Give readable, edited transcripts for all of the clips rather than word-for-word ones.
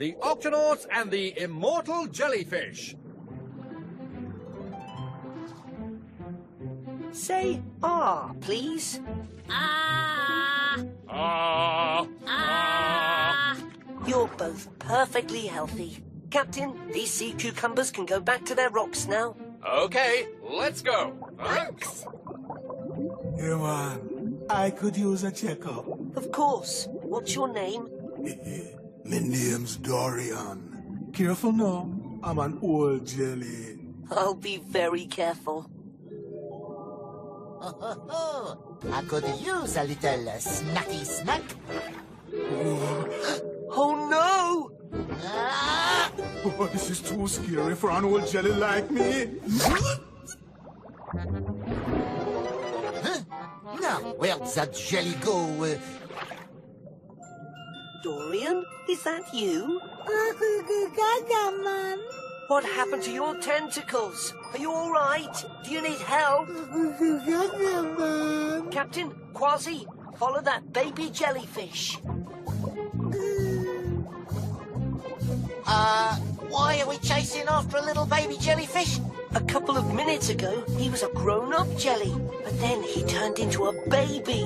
The Octonauts and the Immortal Jellyfish. Say "ah," please. Ah! Ah! Ah! You're both perfectly healthy. Captain, these sea cucumbers can go back to their rocks now. Okay, let's go. Thanks. Hey man, I could use a checkup. Of course. What's your name? My name's Dorian. Careful now, I'm an old jelly. I'll be very careful. I could use a little snacky snack. Oh no! Ah! Oh, this is too scary for an old jelly like me. Now, where'd that jelly go? Dorian, is that you? What happened to your tentacles? Are you all right? Do you need help? Captain, Quasi, follow that baby jellyfish. Why are we chasing after a little baby jellyfish? A couple of minutes ago, he was a grown-up jelly, but then he turned into a baby.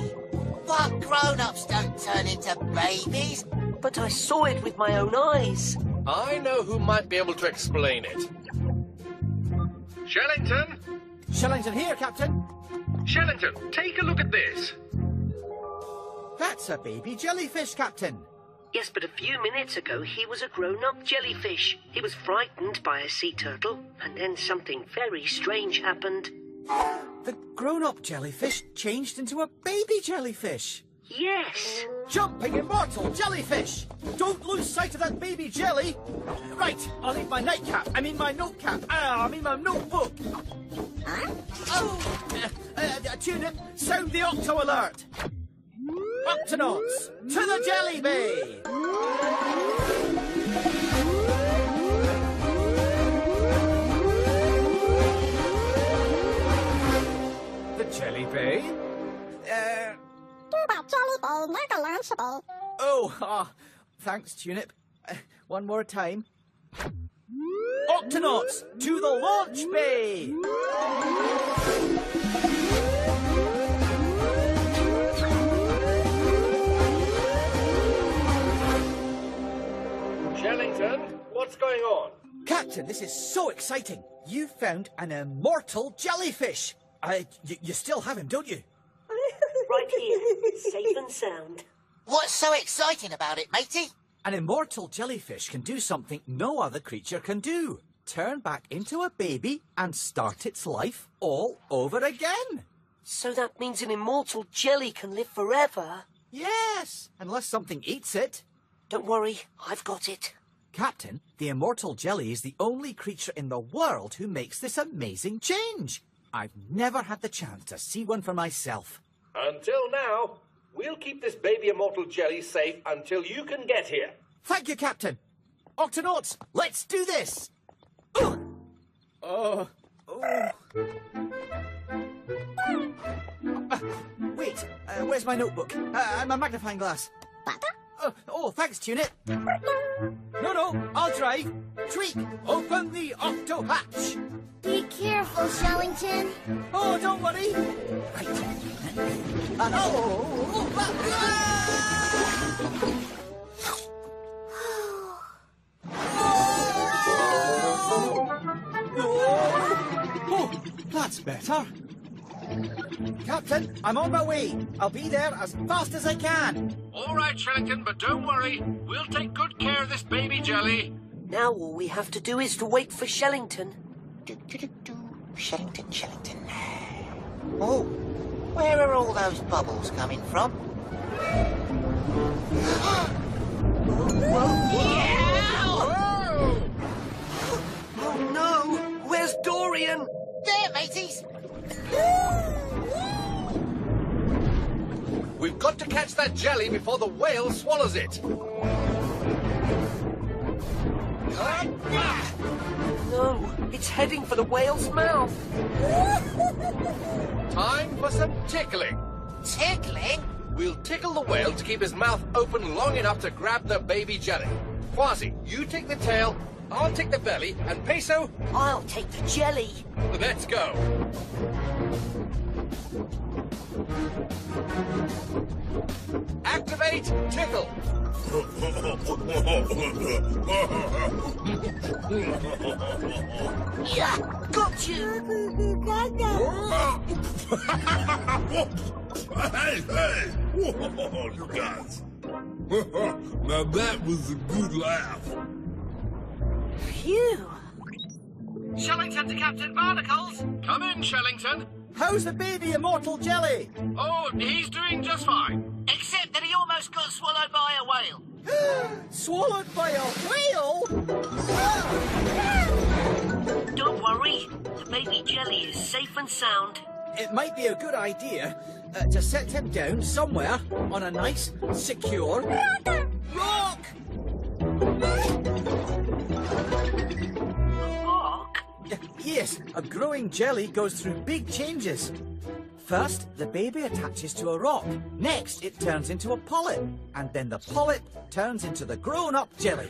But grown-ups don't turn into babies. But I saw it with my own eyes. I know who might be able to explain it. Shellington? Shellington here, Captain. Shellington, take a look at this. That's a baby jellyfish, Captain. Yes, but a few minutes ago, he was a grown-up jellyfish. He was frightened by a sea turtle, and then something very strange happened. The grown-up jellyfish changed into a baby jellyfish. Yes. Jumping immortal jellyfish! Don't lose sight of that baby jelly! Right, I'll need my nightcap. I mean my notecap. I mean my notebook. Huh? Oh! Tune in. Sound the Octo alert! Octonauts, to the Jelly Bay! The Jelly Bay? Oh, thanks, Tunip. One more time. Octonauts, to the Launch Bay! Shellington, what's going on? Captain, this is so exciting. You found an immortal jellyfish. You still have him, don't you? Right here, safe and sound. What's so exciting about it, matey? An immortal jellyfish can do something no other creature can do. Turn back into a baby and start its life all over again. So that means an immortal jelly can live forever? Yes, unless something eats it. Don't worry, I've got it. Captain, the immortal jelly is the only creature in the world who makes this amazing change. I've never had the chance to see one for myself. Until now, we'll keep this baby immortal jelly safe until you can get here. Thank you, Captain. Octonauts, let's do this. Wait, where's my notebook? And my magnifying glass. Thanks, Tunit. No, I'll drive. Tweak, open the octo hatch. Be careful, Shellington. Oh, don't worry. Right. Oh, that's better. Captain, I'm on my way. I'll be there as fast as I can. All right, Shellington, but don't worry. We'll take good care of this baby jelly. Now all we have to do is to wait for Shellington. Shellington. Oh, where are all those bubbles coming from? Oh no! Where's Dorian? There, mateys! We've got to catch that jelly before the whale swallows it. No, it's heading for the whale's mouth. Time for some tickling. Tickling? We'll tickle the whale to keep his mouth open long enough to grab the baby jelly. Quasi, you take the tail, I'll take the belly, and Peso, I'll take the jelly. let's go. Activate tickle. Yeah, got you. Hey, hey! Whoa, you guys. Now that was a good laugh. Phew. Shellington to Captain Barnacles. Come in, Shellington. How's the baby immortal jelly? Oh, he's doing just fine. Except that he almost got swallowed by a whale. Swallowed by a whale? Don't worry, the baby jelly is safe and sound. It might be a good idea to set him down somewhere on a nice, secure rock. Rock? Yes, a growing jelly goes through big changes. First, the baby attaches to a rock. Next, it turns into a polyp. And then the polyp turns into the grown-up jelly.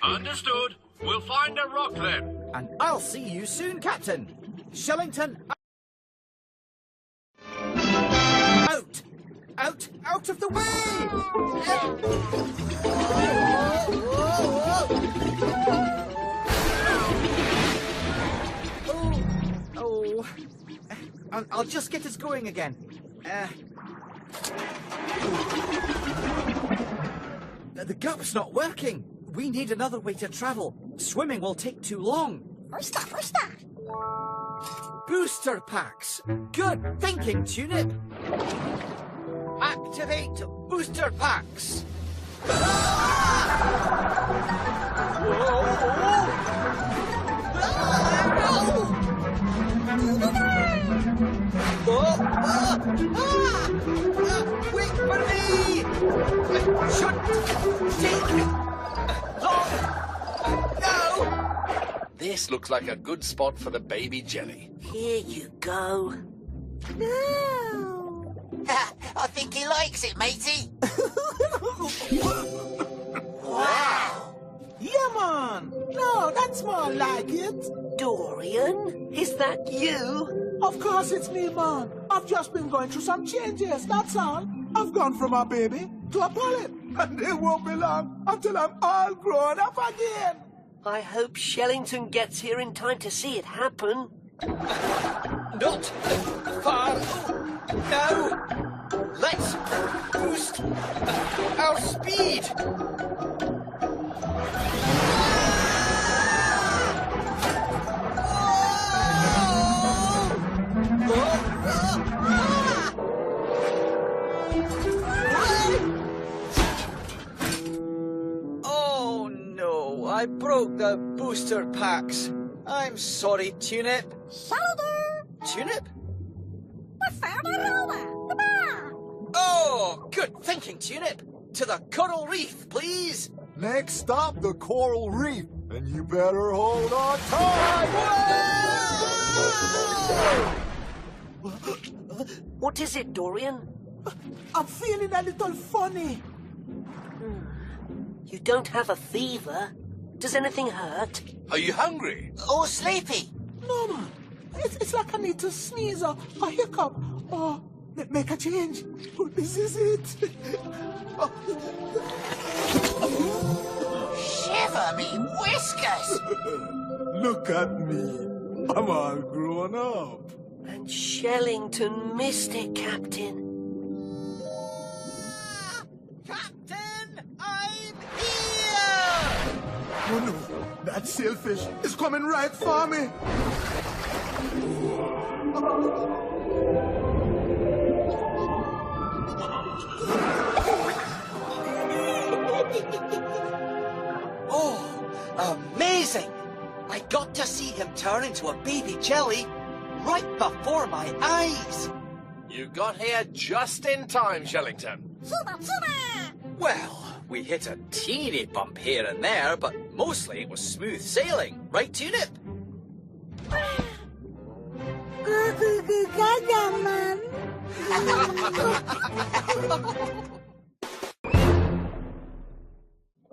Understood. We'll find a rock then. And I'll see you soon, Captain. Shellington, out! Out of the way! Oh. I'll just get us going again. The gup's not working. We need another way to travel. Swimming will take too long. Booster packs. Good thinking, Tunip. Activate booster packs. Wait for me! Should take long. No! This looks like a good spot for the baby jelly. Here you go. I think he likes it, matey. Wow! Yeah, man. No, that's more like it. Dorian, is that you? Of course it's me, man. I've just been going through some changes, that's all. I've gone from a baby to a polyp. And it won't be long until I'm all grown up again. I hope Shellington gets here in time to see it happen. Not far now. Let's boost our speed. Oh no, I broke the booster packs. I'm sorry, Tunip. Tunip? Oh, good thinking, Tunip. To the coral reef, please. Next stop, the coral reef. And you better hold on tight. What is it, Dorian? I'm feeling a little funny. You don't have a fever. Does anything hurt? Are you hungry? Or sleepy. No, man. It's like I need to sneeze or a hiccup or make a change. But this is it. Shiver me whiskers. Look at me. I'm all grown up. And Shellington missed it, Captain. Captain, I'm here! Oh no, that sailfish is coming right for me. Oh, amazing! I got to see him turn into a baby jelly right before my eyes. You got here just in time, Shellington. Well, we hit a teeny bump here and there, but mostly it was smooth sailing, right, Tunip?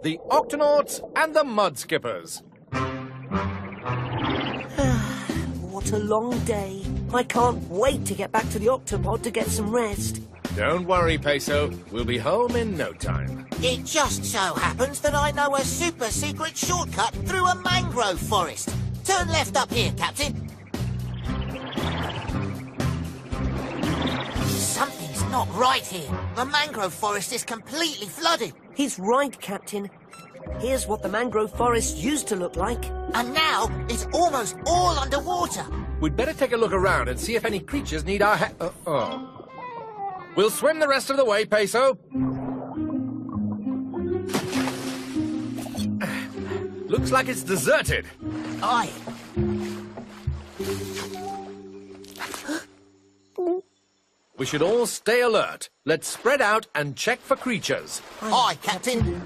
the Octonauts and the Mudskippers. What a long day. I can't wait to get back to the Octopod to get some rest. Don't worry, Peso. We'll be home in no time. It just so happens that I know a super secret shortcut through a mangrove forest. Turn left up here, Captain. Something's not right here. The mangrove forest is completely flooded. He's right, Captain. Here's what the mangrove forest used to look like. And now it's almost all underwater. We'd better take a look around and see if any creatures need our We'll swim the rest of the way, Peso. Looks like it's deserted. Aye. We should all stay alert. Let's spread out and check for creatures. Aye, Captain.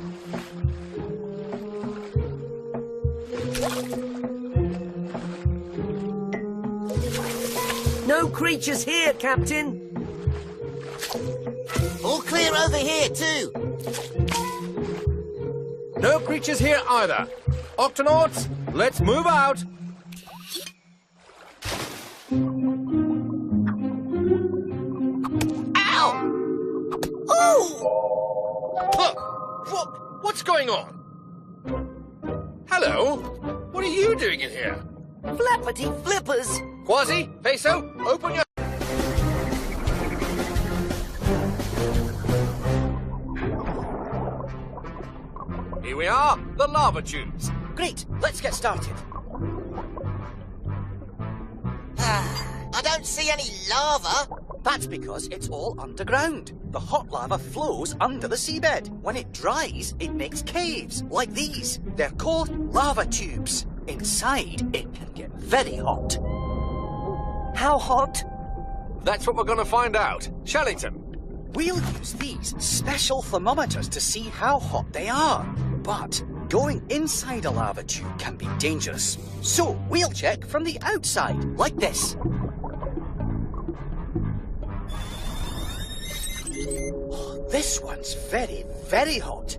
No creatures here, Captain. All clear over here, too. No creatures here either. Octonauts, let's move out. Ow! Ooh! Look! What's going on? Hello? What are you doing in here? Flappity flippers. Quasi, Peso, open your... Here we are, the lava tubes. Great, let's get started. I don't see any lava. That's because it's all underground. The hot lava flows under the seabed. When it dries, it makes caves, like these. They're called lava tubes. Inside, it can get very hot. How hot? That's what we're going to find out. Shellington. We'll use these special thermometers to see how hot they are. But going inside a lava tube can be dangerous. So we'll check from the outside, like this. This one's very, very hot.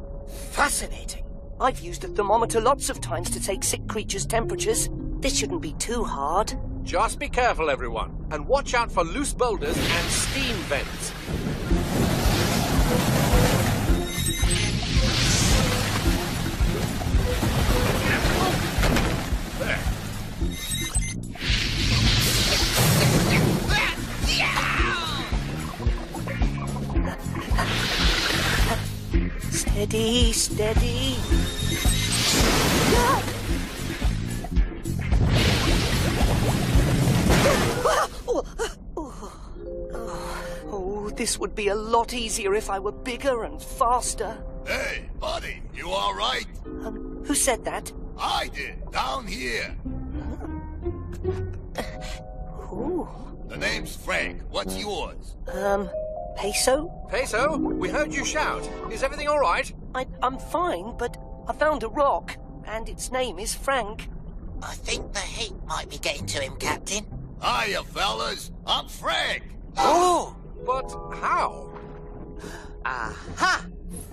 Fascinating. I've used a thermometer lots of times to take sick creatures' temperatures. This shouldn't be too hard. Just be careful, everyone, and watch out for loose boulders and steam vents. There. Steady, steady. Oh, this would be a lot easier if I were bigger and faster. Hey, buddy, you all right? Who said that? I did, down here. Ooh. The name's Frank. What's yours? Peso? Peso, we heard you shout. Is everything all right? I'm fine, but I found a rock, and its name is Frank. I think the heat might be getting to him, Captain. Hiya, fellas. I'm Frank. Oh! But how? Aha!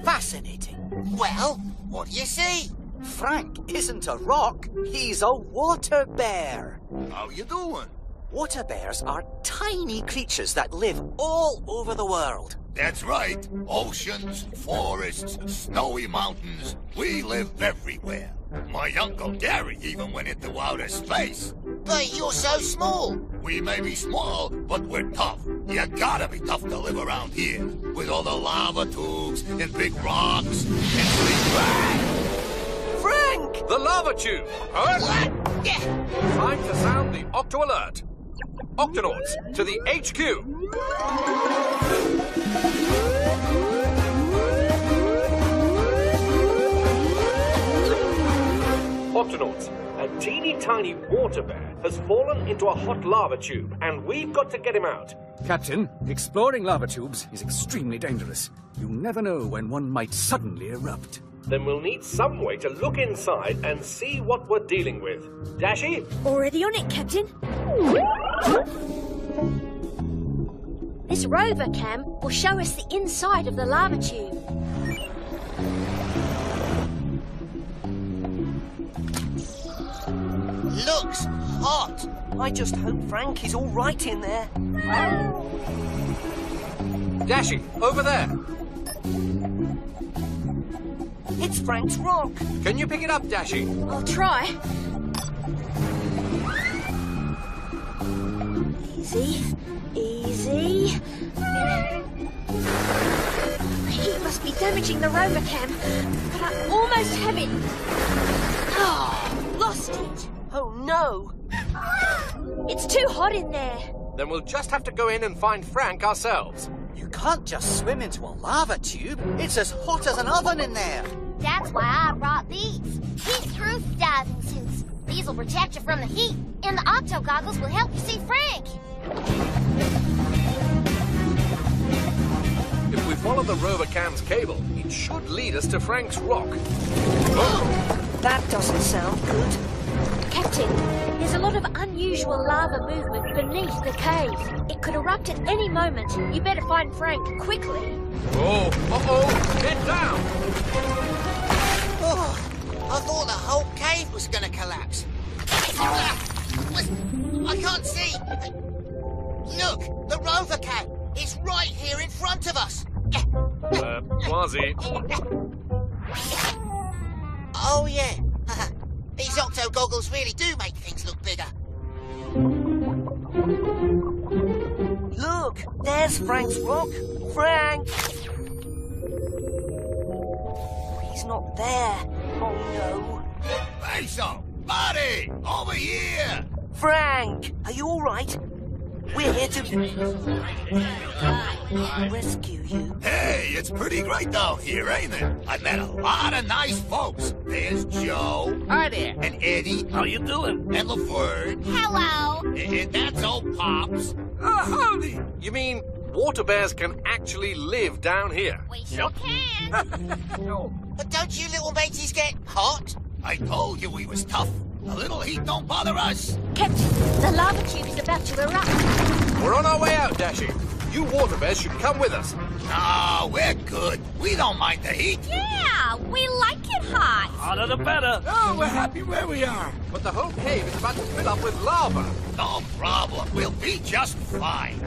Fascinating. Well, what do you see? Frank isn't a rock, he's a water bear. How you doing? Water bears are tiny creatures that live all over the world. That's right. Oceans, forests, snowy mountains. We live everywhere. My Uncle Gary even went into outer space. But you're so small. We may be small, but we're tough. You gotta be tough to live around here. With all the lava tubes and big rocks and sleep bags. Frank! The lava tube. Heard? What? Yeah. Time to sound the Octo Alert. Octonauts, to the HQ. Octonauts, a teeny tiny water bear has fallen into a hot lava tube, and we've got to get him out. Captain, exploring lava tubes is extremely dangerous. You never know when one might suddenly erupt. Then we'll need some way to look inside and see what we're dealing with. Dashy? Already on it, Captain. This rover cam will show us the inside of the lava tube. hot. I just hope Frank is all right in there. Dashy, over there. It's Frank's rock. Can you pick it up, Dashy? I'll try. Easy. Easy. It must be damaging the rover cam, but I almost have it. Oh, lost it. Oh no! It's too hot in there. Then we'll just have to go in and find Frank ourselves. You can't just swim into a lava tube. It's as hot as an oven in there. That's why I brought these. Heat-proof diving suits. These will protect you from the heat, and the Octo goggles will help you see Frank. If we follow the rover cam's cable, it should lead us to Frank's rock. That doesn't sound good. Captain, there's a lot of unusual lava movement beneath the cave. It could erupt at any moment. You better find Frank quickly. Oh, uh-oh, get down! Oh, I thought the whole cave was going to collapse. I can't see. Look, the rover cam. It's right here in front of us. Quasi. Oh, yeah. These Octo goggles really do make things look bigger. Look, there's Frank's rock. Frank! He's not there. Oh no. Peso! Buddy! Over here! Frank! Are you all right? We're here to rescue you. Hey, it's pretty great down here, ain't it? I met a lot of nice folks. There's Joe. Hi there. And Eddie. How you doing? And Laverne. Hello. And that's old Pops. Howdy! You mean water bears can actually live down here? We sure can. But don't you little mateys get hot? I told you we was tough. A little heat don't bother us. Captain, the lava tube is about to erupt. We're on our way out, Dashy. You water bears should come with us. No, we're good. We don't mind the heat. Yeah, we like it hot. Hotter the better. Oh, we're happy where we are. But the whole cave is about to fill up with lava. No problem. We'll be just fine.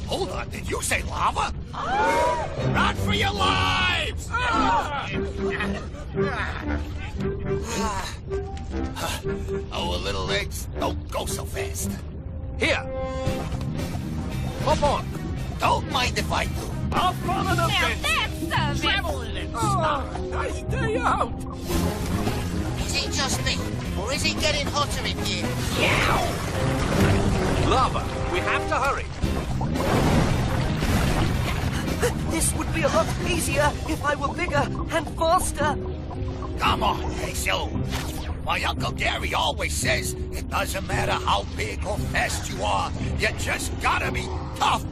Hold on. Did you say lava? Run for your lives! Our little legs don't go so fast. Here. Hop on. Don't mind if I do. I'll follow the Now fence. that's service. Shovel in it. Nice day out. Is it just me? Or is it getting hotter in here? Lava. We have to hurry. This would be a lot easier if I were bigger and faster. Come on, Peso. My Uncle Gary always says it doesn't matter how big or fast you are, you just gotta be tough.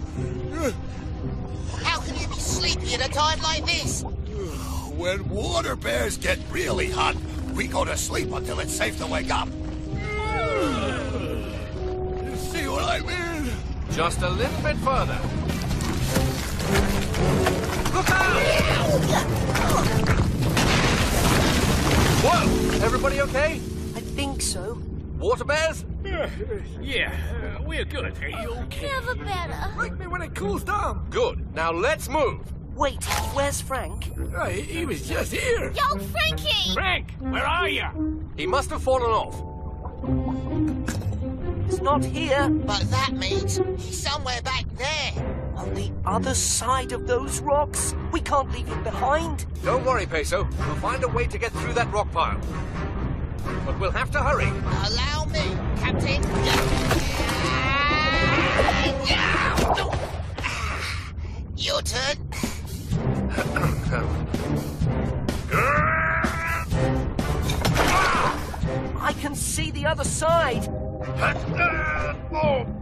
How can you be sleepy at a time like this? When water bears get really hot, we go to sleep until it's safe to wake up. You see what I mean? Just a little bit further. Look out! Whoa! Everybody okay? I think so. Water bears? Yeah, we're good. Are you okay? Never better. Wake me when it cools down. Good. Now let's move. Wait, where's Frank? He was just here. Yo, Frankie! Frank, where are you? He must have fallen off. He's not here. But that means he's somewhere back there. On the other side of those rocks. We can't leave him behind. Don't worry, Peso. We'll find a way to get through that rock pile. But we'll have to hurry. Allow me, Captain. Your turn. I can see the other side.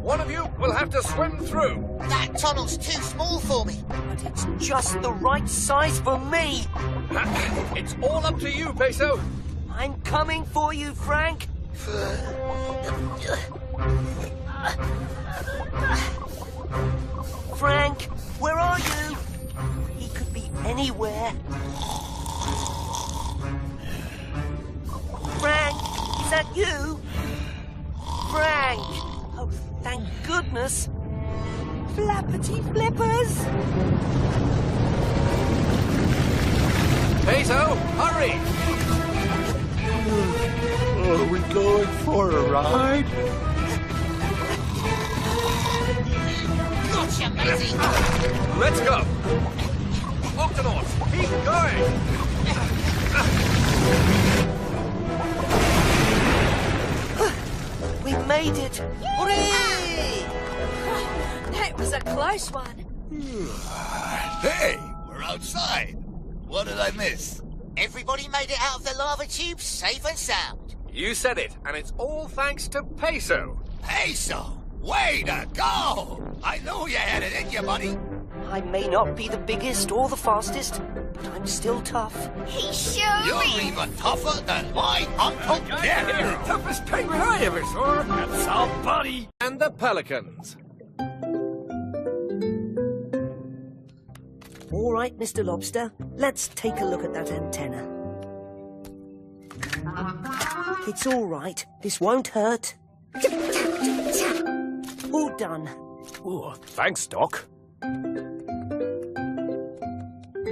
One of you will have to swim through. That tunnel's too small for me. But it's just the right size for me. It's all up to you, Peso. I'm coming for you, Frank. Frank, where are you? He could be anywhere. Frank, is that you? us. Flappity flippers! Peso, hurry! Are we going for a ride? Gotcha, matey! Let's go! Octonauts, keep going! We've made it! Hooray! That was a close one. Hey, we're outside. What did I miss? Everybody made it out of the lava tube safe and sound. You said it, and it's all thanks to Peso. Peso, way to go! I knew you had it in you, buddy. I may not be the biggest or the fastest, but I'm still tough. He sure You're is. even tougher than my Uncle Gary. Toughest penguin I ever saw. That's our buddy. And the pelicans. All right, Mr. Lobster, let's take a look at that antenna. It's all right. This won't hurt. All done. Oh, thanks, Doc.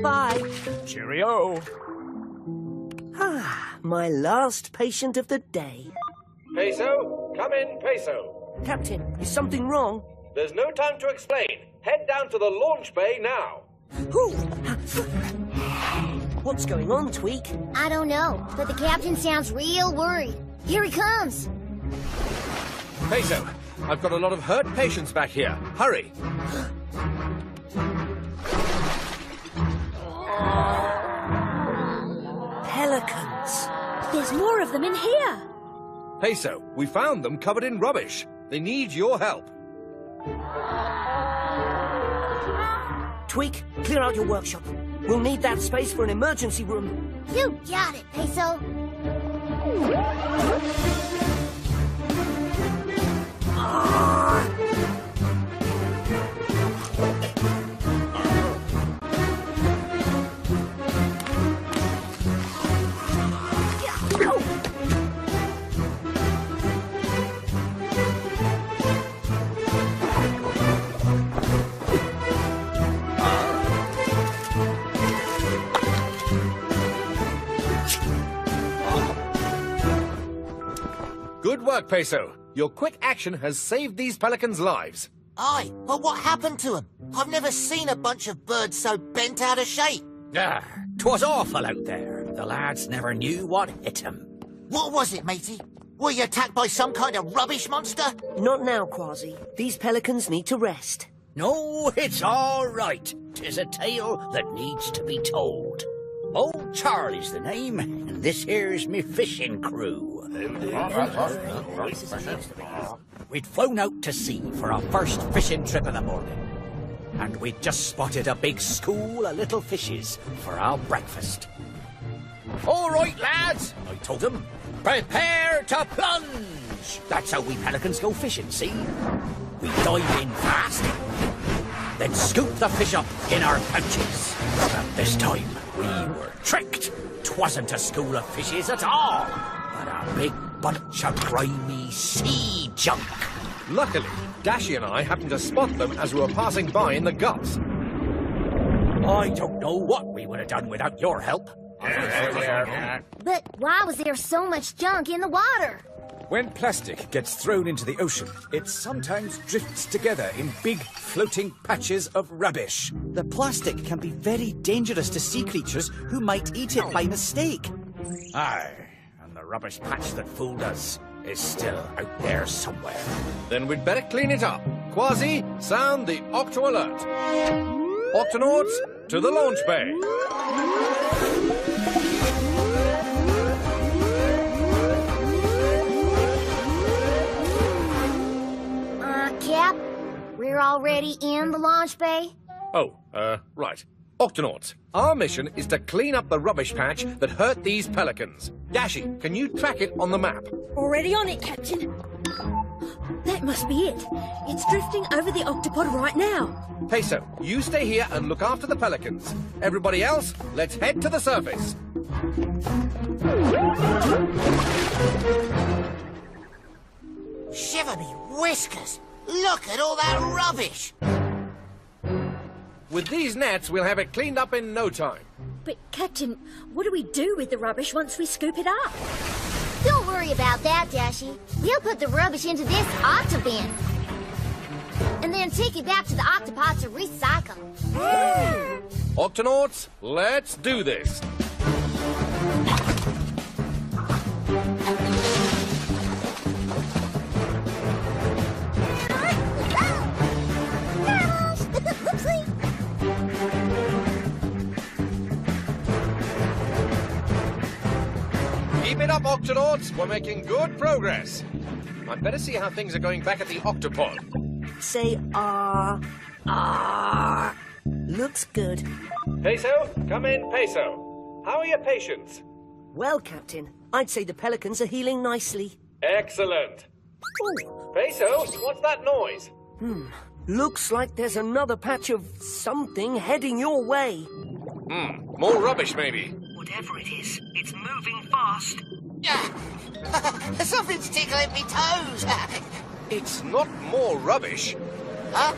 Bye. Cheerio. Ah, my last patient of the day. Peso, come in, Peso. Captain, is something wrong? There's no time to explain. Head down to the launch bay now. What's going on, Tweak? I don't know, but the captain sounds real worried. Here he comes. Peso, I've got a lot of hurt patients back here. Hurry. Pelicans. There's more of them in here. Peso, we found them covered in rubbish. They need your help. Tweak, clear out your workshop. We'll need that space for an emergency room. You got it, Peso. Good work, Peso. Your quick action has saved these pelicans' lives. Aye, but what happened to him? I've never seen a bunch of birds so bent out of shape. Ah, 'twas awful out there. The lads never knew what hit 'em. What was it, matey? Were you attacked by some kind of rubbish monster? Not now, Quasi. These pelicans need to rest. No, it's all right. 'Tis a tale that needs to be told. Old Charlie's the name, and this here's me fishing crew. We'd flown out to sea for our first fishing trip in the morning, and we'd just spotted a big school of little fishes for our breakfast. All right, lads, I told them, prepare to plunge. That's how we pelicans go fishing, see? We dive in fast, then scoop the fish up in our pouches. But this time, we were tricked. 'Twasn't a school of fishes at all, but a big bunch of grimy sea junk. Luckily, Dashy and I happened to spot them as we were passing by in the guts. I don't know what we would have done without your help. But why was there so much junk in the water? When plastic gets thrown into the ocean, it sometimes drifts together in big floating patches of rubbish. The plastic can be very dangerous to sea creatures who might eat it by mistake. Aye, and the rubbish patch that fooled us is still out there somewhere. Then we'd better clean it up. Quasi, sound the Octo alert. Octonauts, to the launch bay. Cap, we're already in the launch bay? Oh, right. Octonauts, our mission is to clean up the rubbish patch that hurt these pelicans. Dashy, can you track it on the map? Already on it, Captain. That must be it. It's drifting over the octopod right now. Peso, you stay here and look after the pelicans. Everybody else, let's head to the surface. Shiver me whiskers! Look Look at all that rubbish. With these nets, we'll have it cleaned up in no time. But, Captain, what do we do with the rubbish once we scoop it up? Don't worry about that, Dashy. We'll put the rubbish into this octobin. And then take it back to the octopod to recycle. Octonauts, let's do this. Keep it up, Octonauts. We're making good progress. I'd better see how things are going back at the octopod. Say looks good. Peso, come in, Peso. How are your patients? Well, Captain, I'd say the pelicans are healing nicely. Excellent. Ooh. Peso, what's that noise? Looks like there's another patch of something heading your way. More rubbish, maybe. Whatever it is, it's moving fast. Something's tickling me toes. It's not more rubbish. Huh?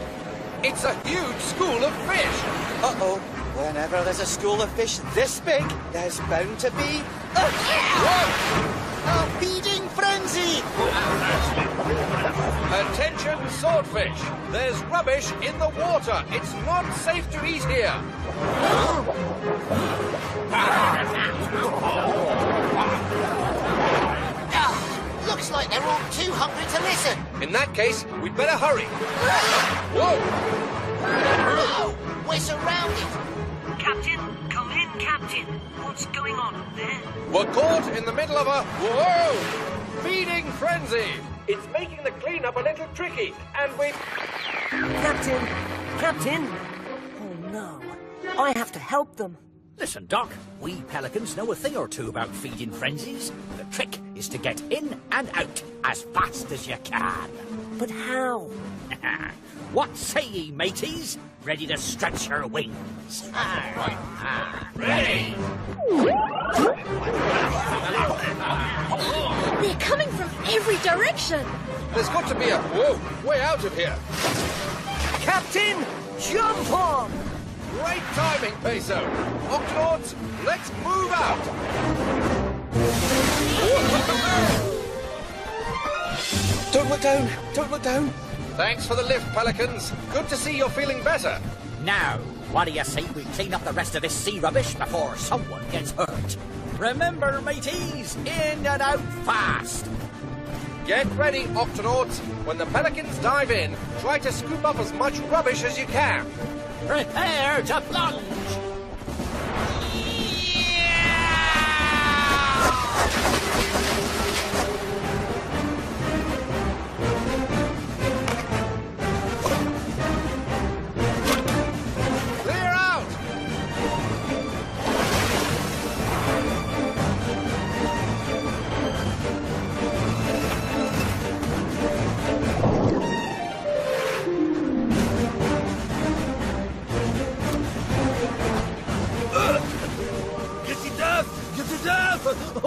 It's a huge school of fish. Uh-oh. Whenever there's a school of fish this big, there's bound to be A feeding frenzy. Attention, swordfish. There's rubbish in the water. It's not safe to eat here. Looks like they're all too hungry to listen. In that case, we'd better hurry. Whoa! No, we're surrounded. Captain, come in, Captain. What's going on up there? We're caught in the middle of a feeding frenzy. It's making the cleanup a little tricky, and we... Captain! Oh no, I have to help them. Listen, Doc, we pelicans know a thing or two about feeding frenzies. The trick is to get in and out as fast as you can. But how? What say ye, mateys? Ready to stretch your wings? Ready! They're coming from every direction. There's got to be a way out of here. Captain, jump on! Great timing, Peso. Octonauts, let's move out. Don't look down! Don't look down! Thanks for the lift, Pelicans. Good to see you're feeling better. Now, what do you say we clean up the rest of this sea rubbish before someone gets hurt? Remember, mateys, in and out fast. Get ready, Octonauts. When the Pelicans dive in, try to scoop up as much rubbish as you can. Prepare to plunge! Clear out!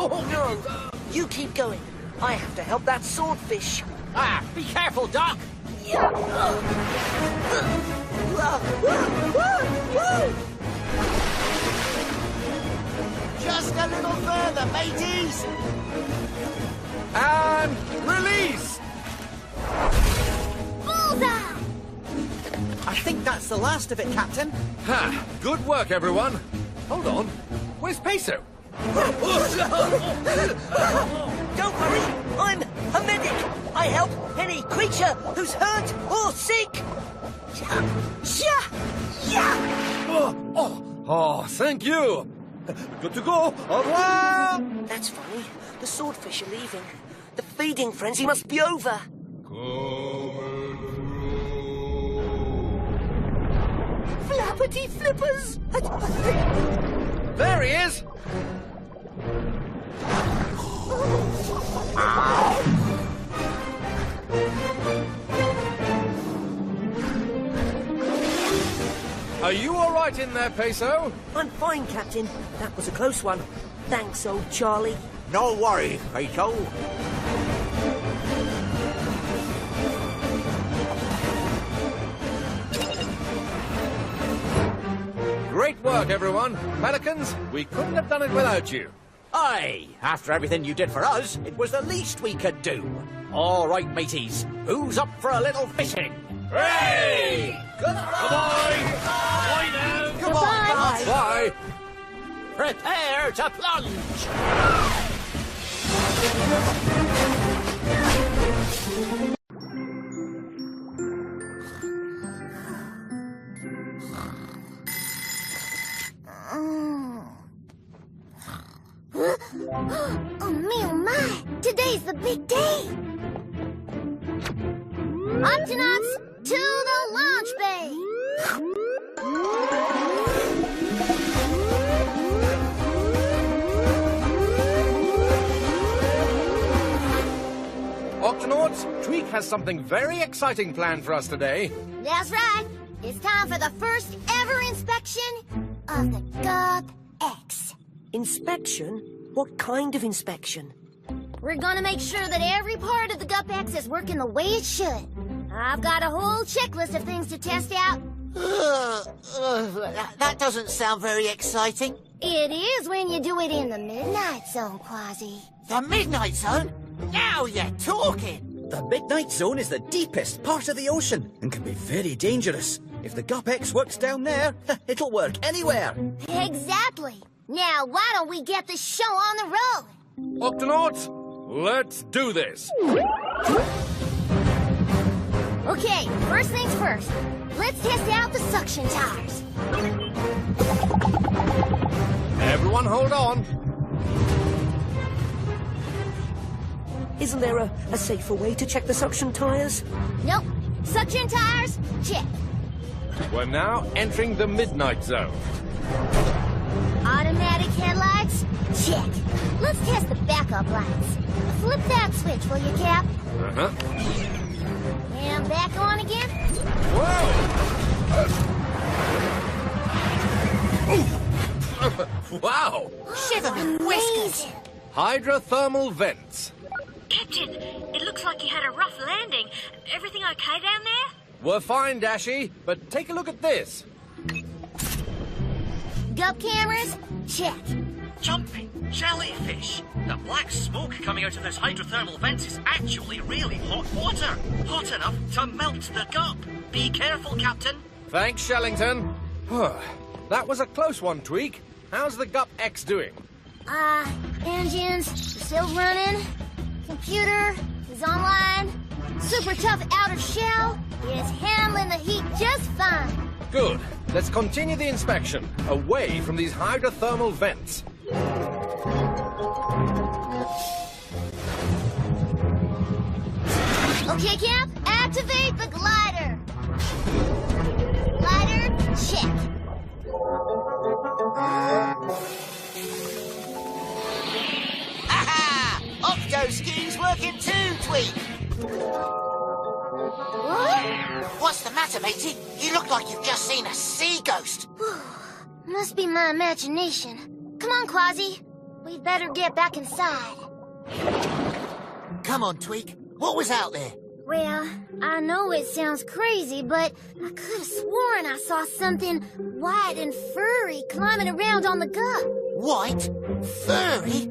Oh no! You keep going. I have to help that swordfish. Be careful, Doc! Just a little further, mateys. And release! Bullseye! I think that's the last of it, Captain. Ha! Good work, everyone. Hold on. Where's Peso? Don't worry, I'm a medic. I help any creature who's hurt or sick. Oh, thank you. Good to go. Au revoir. That's funny. The swordfish are leaving. The feeding frenzy must be over. Flappity flippers! There he is. Are you all right in there, Peso? I'm fine, Captain. That was a close one. Thanks, old Charlie. No worry, Peso. Great work, everyone. Pelicans, we couldn't have done it without you. Aye, after everything you did for us, it was the least we could do. All right, mateys, who's up for a little fishing? Hooray! Goodbye! Bye now! Goodbye! Bye! Prepare to plunge! Oh, me, oh, my! Today's the big day! Octonauts to the launch bay! Octonauts, Tweak has something very exciting planned for us today. That's right. It's time for the first ever inspection of the Gup X. Inspection? What kind of inspection? We're gonna make sure that every part of the Gup X is working the way it should. I've got a whole checklist of things to test out. That doesn't sound very exciting. It is when you do it in the Midnight Zone, Quasi. The Midnight Zone? Now you're talking! The Midnight Zone is the deepest part of the ocean and can be very dangerous. If the Gup X works down there, it'll work anywhere. Exactly. Now, why don't we get this show on the road? Octonauts, let's do this. Okay, first things first. Let's test out the suction tires. Everyone hold on. Isn't there a safer way to check the suction tires? Nope. Suction tires, check. We're now entering the Midnight Zone. Automatic headlights, check. Let's test the backup lights. Flip that switch, will you, Cap? Uh-huh. And back on again. Whoa! Wow! Shiver me whiskers! Hydrothermal vents. Captain, it looks like you had a rough landing. Everything okay down there? We're fine, Dashy, but take a look at this. Gup cameras, check. Jumping jellyfish. The black smoke coming out of those hydrothermal vents is actually really hot water. Hot enough to melt the gup. Be careful, Captain. Thanks, Shellington. That was a close one, Tweak. How's the Gup X doing? Engines are still running. Computer is online. Super tough outer shell is handling the heat just fine. Good. Let's continue the inspection, away from these hydrothermal vents. Okay, Cap, activate the glider. Glider, check. Ha-ha! Octo-ski's working too, Tweak! What? What's the matter, matey? You look like you've just seen a sea ghost. Must be my imagination. Come on, Quasi. We'd better get back inside. Come on, Tweak. What was out there? Well, I know it sounds crazy, but I could have sworn I saw something white and furry climbing around on the Gup. White? Furry?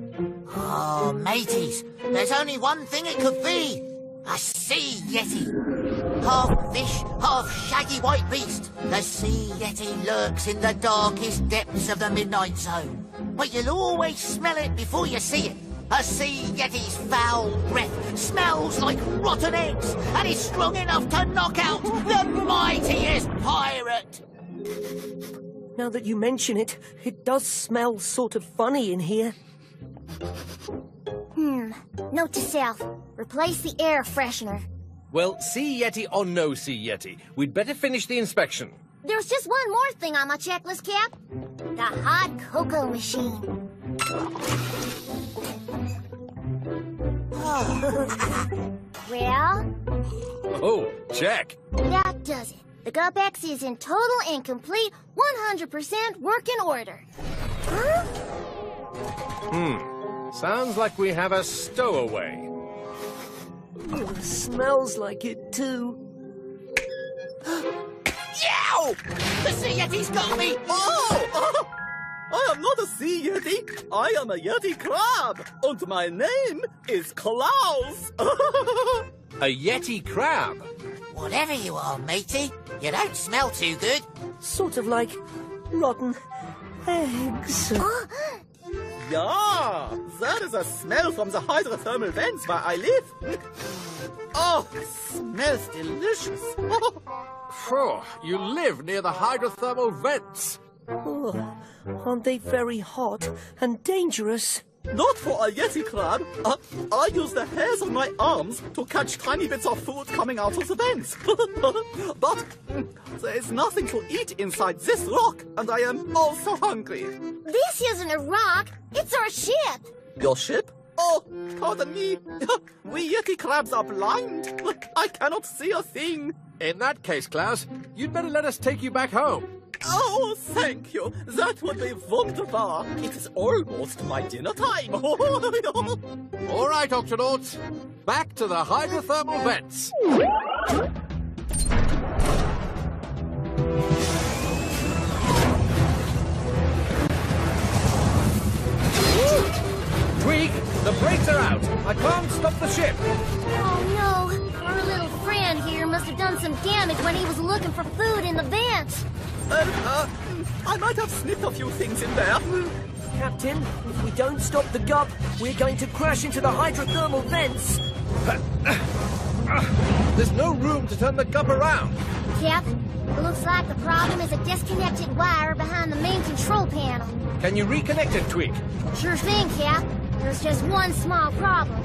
Oh, mateys, there's only one thing it could be. A sea yeti. Half fish, half shaggy white beast. The sea yeti lurks in the darkest depths of the Midnight Zone. But you'll always smell it before you see it. A sea yeti's foul breath smells like rotten eggs and is strong enough to knock out the mightiest pirate. Now that you mention it, it does smell sort of funny in here. Note to self, replace the air freshener. Well, sea yeti or no sea yeti, we'd better finish the inspection. There's just one more thing on my checklist, Cap. The hot cocoa machine. Well? Oh, check. That does it. The Gup X is in total and complete 100% working order. Huh? Sounds like we have a stowaway. Smells like it too. Yow! The sea yeti's got me! Oh! I am not a sea yeti. I am a yeti crab. And my name is Klaus. A yeti crab? Whatever you are, matey, you don't smell too good. Sort of like rotten eggs. Yeah, that is a smell from the hydrothermal vents where I live. Oh, smells delicious. Oh, you live near the hydrothermal vents. Oh, aren't they very hot and dangerous? Not for a yeti crab. I use the hairs on my arms to catch tiny bits of food coming out of the vents. But there is nothing to eat inside this rock, and I am also hungry. This isn't a rock. It's our ship. Your ship? Oh, pardon me. We yeti crabs are blind. I cannot see a thing. In that case, Klaus, you'd better let us take you back home. Oh, thank you. That would be wunderbar. It is almost my dinner time. All right, Octonauts. Back to the hydrothermal vents. Tweak, the brakes are out. I can't stop the ship. Oh, no. Our little friend here must have done some damage when he was looking for food in the vents. I might have sniffed a few things in there. Captain, if we don't stop the gup, we're going to crash into the hydrothermal vents. There's no room to turn the gup around. Cap, it looks like the problem is a disconnected wire behind the main control panel. Can you reconnect it, Tweak? Sure thing, Cap. There's just one small problem.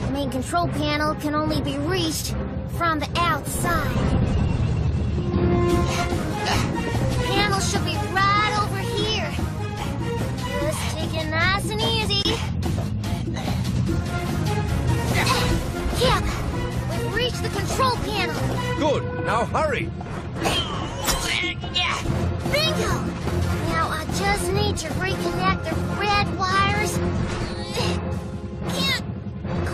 The main control panel can only be reached from the outside. Panel should be right over here. Just take it nice and easy. Cap, we've reached the control panel. Good. Now hurry. Bingo! Now I just need to reconnect the red wires. Can't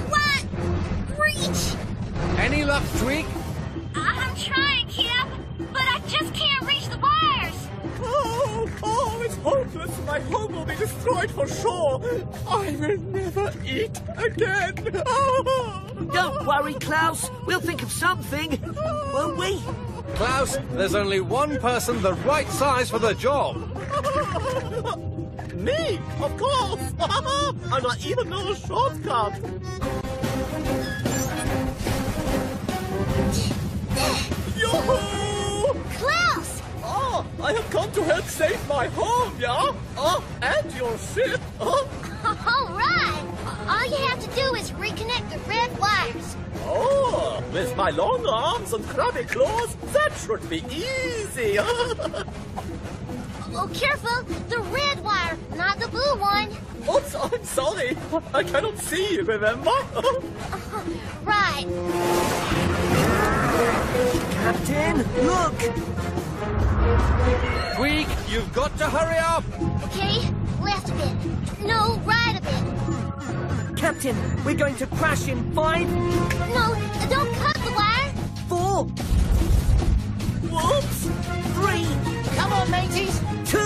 quite reach. Any luck, Tweak? I'm trying, Cap, but I just can't reach the wires. Oh, it's hopeless. My home will be destroyed for sure. I will never eat again. Don't worry, Klaus. We'll think of something, won't we? Klaus, there's only one person the right size for the job. Me, of course. And I even know a shortcut. Yoo-hoo! Klaus! Oh, I have come to help save my home, yeah? And your ship. All right. All you have to do is reconnect the red wires. Oh, with my long arms and crabby claws, that should be easy. Oh, careful. The red wire, not the blue one. Oops, I'm sorry. I cannot see, remember? Right. Captain, look! Tweak, you've got to hurry up. Okay, left a bit. No, right a bit. Captain, we're going to crash in 5... No, don't cut the wire. 4... Whoops! 3... Come on, mateys. 2...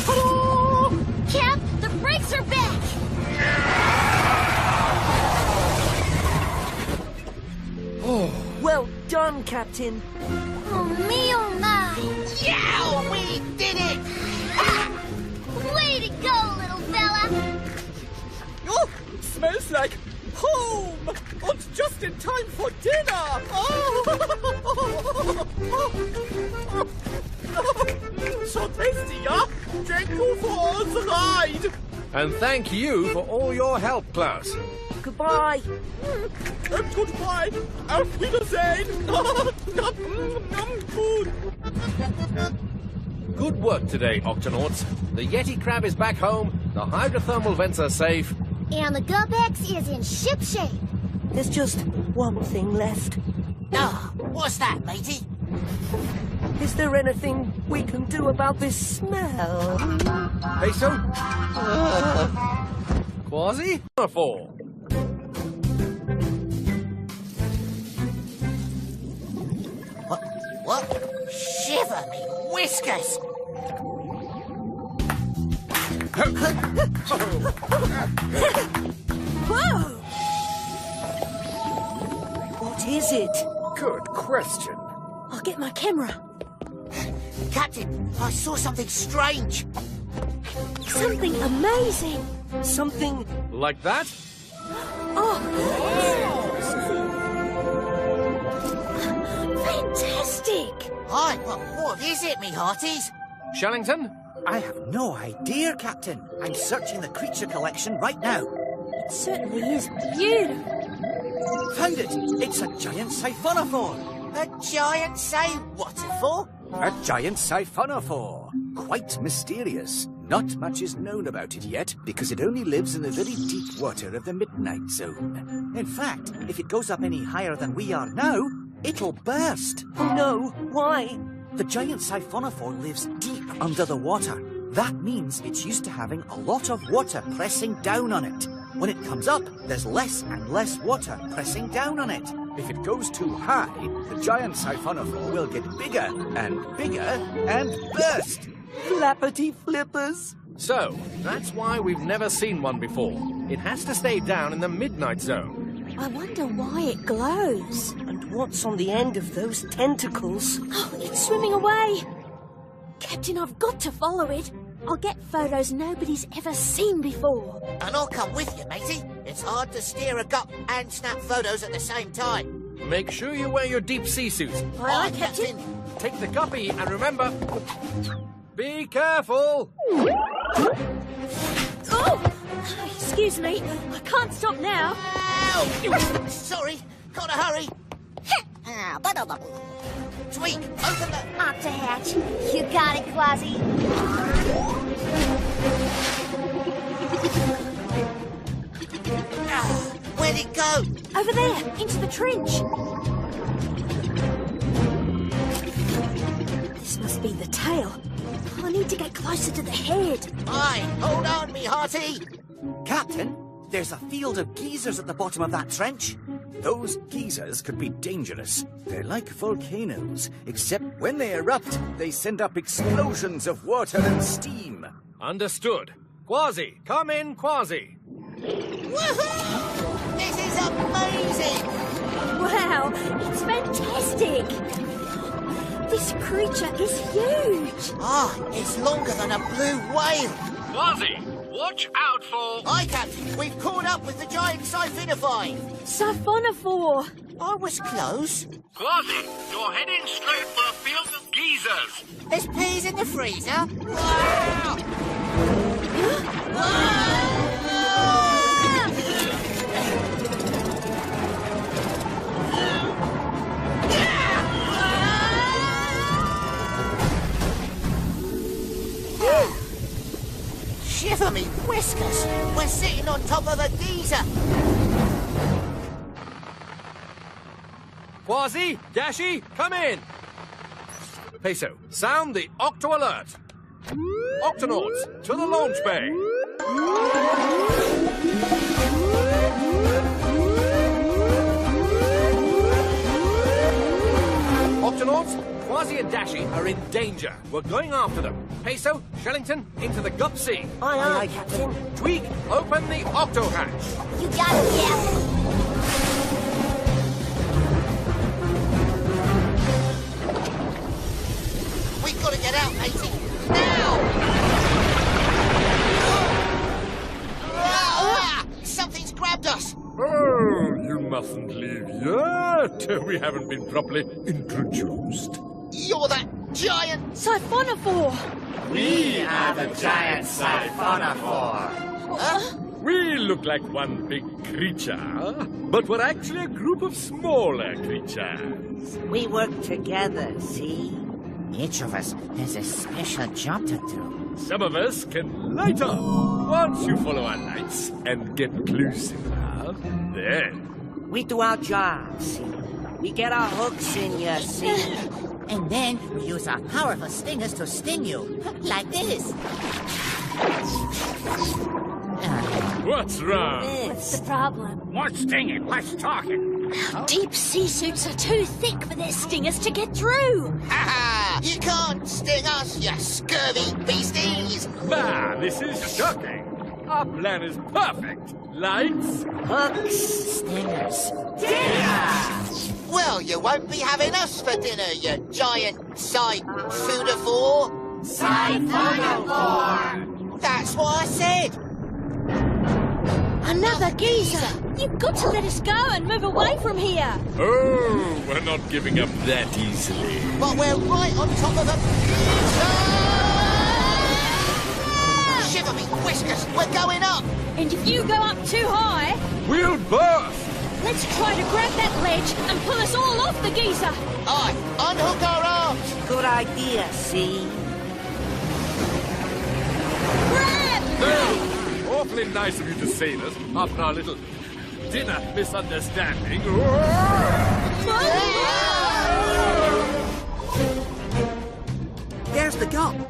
Hello! Cap, the brakes are back. Well done, Captain. Oh, me, oh, my. Yow! We did it! Way to go, little fella. Oh, smells like home! And just in time for dinner! So tasty, yeah? Thank you for all the ride! And thank you for all your help, Klaus. Goodbye. And goodbye! Auf Wiedersehen! Food! Good work today, Octonauts. The Yeti Crab is back home, the hydrothermal vents are safe. And the Gubex is in shipshape. There's just one thing left. Oh, what's that, matey? Is there anything we can do about this smell? Hey, so... Quasi? For? Shiver me whiskers! Whoa! What is it? Good question. I'll get my camera. Captain, I saw something strange. Something amazing. Something... Like that? Oh! Fantastic! Hi, what is it, me hearties? Shellington? I have no idea, Captain. I'm searching the creature collection right now. It certainly is beautiful. Found it! It's a giant siphonophore. A giant say what for? A giant siphonophore. Quite mysterious. Not much is known about it yet, because it only lives in the very deep water of the Midnight Zone. In fact, if it goes up any higher than we are now, it'll burst. Oh no, why? The giant siphonophore lives deep under the water. That means it's used to having a lot of water pressing down on it. When it comes up, there's less and less water pressing down on it. If it goes too high, the giant siphonophore will get bigger and bigger and burst. Flappity flippers. So, that's why we've never seen one before. It has to stay down in the Midnight Zone. I wonder why it glows. And what's on the end of those tentacles? Oh, it's swimming away. Captain, I've got to follow it. I'll get photos nobody's ever seen before. And I'll come with you, matey. It's hard to steer a gup and snap photos at the same time. Make sure you wear your deep sea suit. Aye, Captain. Take the guppy and remember... Be careful! Oh! Excuse me. I can't stop now. Ow! Sorry. Gotta hurry. Tweak, open the... Up to hatch. You got it, Quasi. Where'd it go? Over there, into the trench. This must be the tail. I need to get closer to the head. Aye, hold on, me hearty. Captain, there's a field of geysers at the bottom of that trench. Those geysers could be dangerous. They're like volcanoes, except when they erupt, they send up explosions of water and steam. Understood. Quasi, come in, Quasi. Woohoo! This is amazing! Wow, it's fantastic. This creature is huge. Ah, it's longer than a blue whale. Quasi, watch out for... Aye, Captain. We've caught up with the giant siphonophore. Siphonophore. I was close. Quasi, you're heading straight for a field of geysers. There's peas in the freezer. Wow! Shiver me whiskers! We're sitting on top of a geyser! Quasi, Dashi, come in. Peso, sound the Octo Alert. Octonauts, to the launch bay. Octonauts, Quasi and Dashi are in danger. We're going after them. Peso, Shellington, into the gup sea. Aye, Captain. Tweak, open the octo hatch. You got it, yeah. We've got to get out, matey. Now! Something's grabbed us. Oh, you mustn't leave yet. We haven't been properly introduced. You're that giant... Siphonophore. We are the giant siphonophore. We look like one big creature, but we're actually a group of smaller creatures. We work together, see? Each of us has a special job to do. Some of us can light up. Once you follow our lights and get close enough, then... We do our job, see? We get our hooks in you, see? And then we use our powerful stingers to sting you. Like this. What's wrong? What's the problem? What's stinging? What's talking? Deep sea suits are too thick for their stingers to get through. Ha ha! You can't sting us, you scurvy beasties! Bah, this is shocking. Our plan is perfect. Lights, hooks, stingers. Dinner! Well, you won't be having us for dinner, you giant siphonophore. Siphonophore! That's what I said! Another geezer! You've got to let us go and move away from here! Oh, we're not giving up that easily. But we're right on top of a geezer! Shiver me whiskers, we're going up! And if you go up too high... we'll burst! Let's try to grab that ledge and pull us all off the geezer! Aye, unhook our arms! Good idea, see? Grab! Awfully nice of you to save us after our little dinner misunderstanding. There's the gun.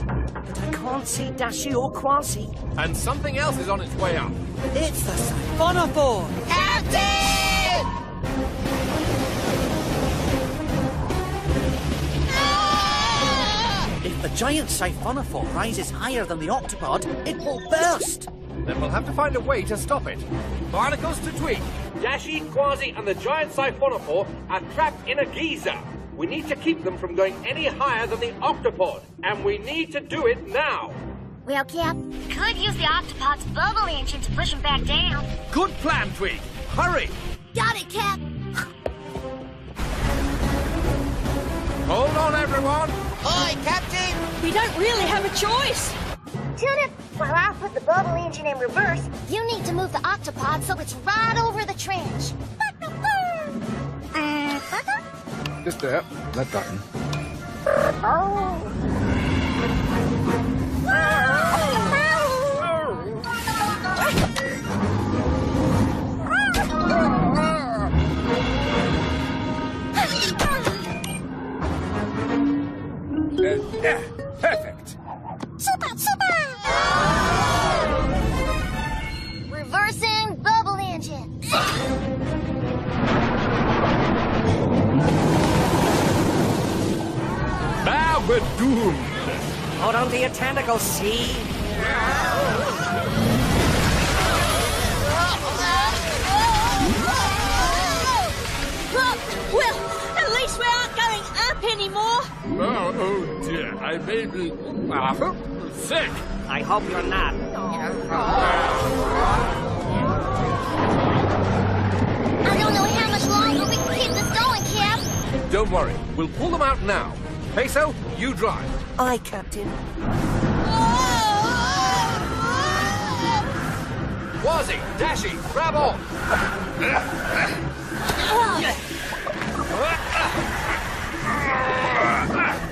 But I can't see Dashi or Quasi. And something else is on its way up. It's the Siphonophore! Captain! If the giant Siphonophore rises higher than the octopod, it will burst! Then we'll have to find a way to stop it. Barnacles to tweak. Dashi, Quasi, and the giant Siphonophore are trapped in a geyser. We need to keep them from going any higher than the octopod, and we need to do it now. Well, Cap, could use the octopod's bubble engine to push him back down. Good plan, Tweak. Hurry. Got it, Cap. Hold on, everyone. Aye, Captain! We don't really have a choice. Tune it. While I put the bubble engine in reverse, you need to move the octopod so it's right over the trench. Just there. That button. Oh. Perfect. Super! Reversing bubble engine. Now we're doomed. Hold on to your tentacles, see? Well, at least we aren't going up anymore. Oh dear, I may be sick. I hope you're not. I don't know how much longer we can keep this going, Cap. Don't worry. We'll pull them out now. Peso, you drive. Aye, Captain. Quasi, Dashi, grab on.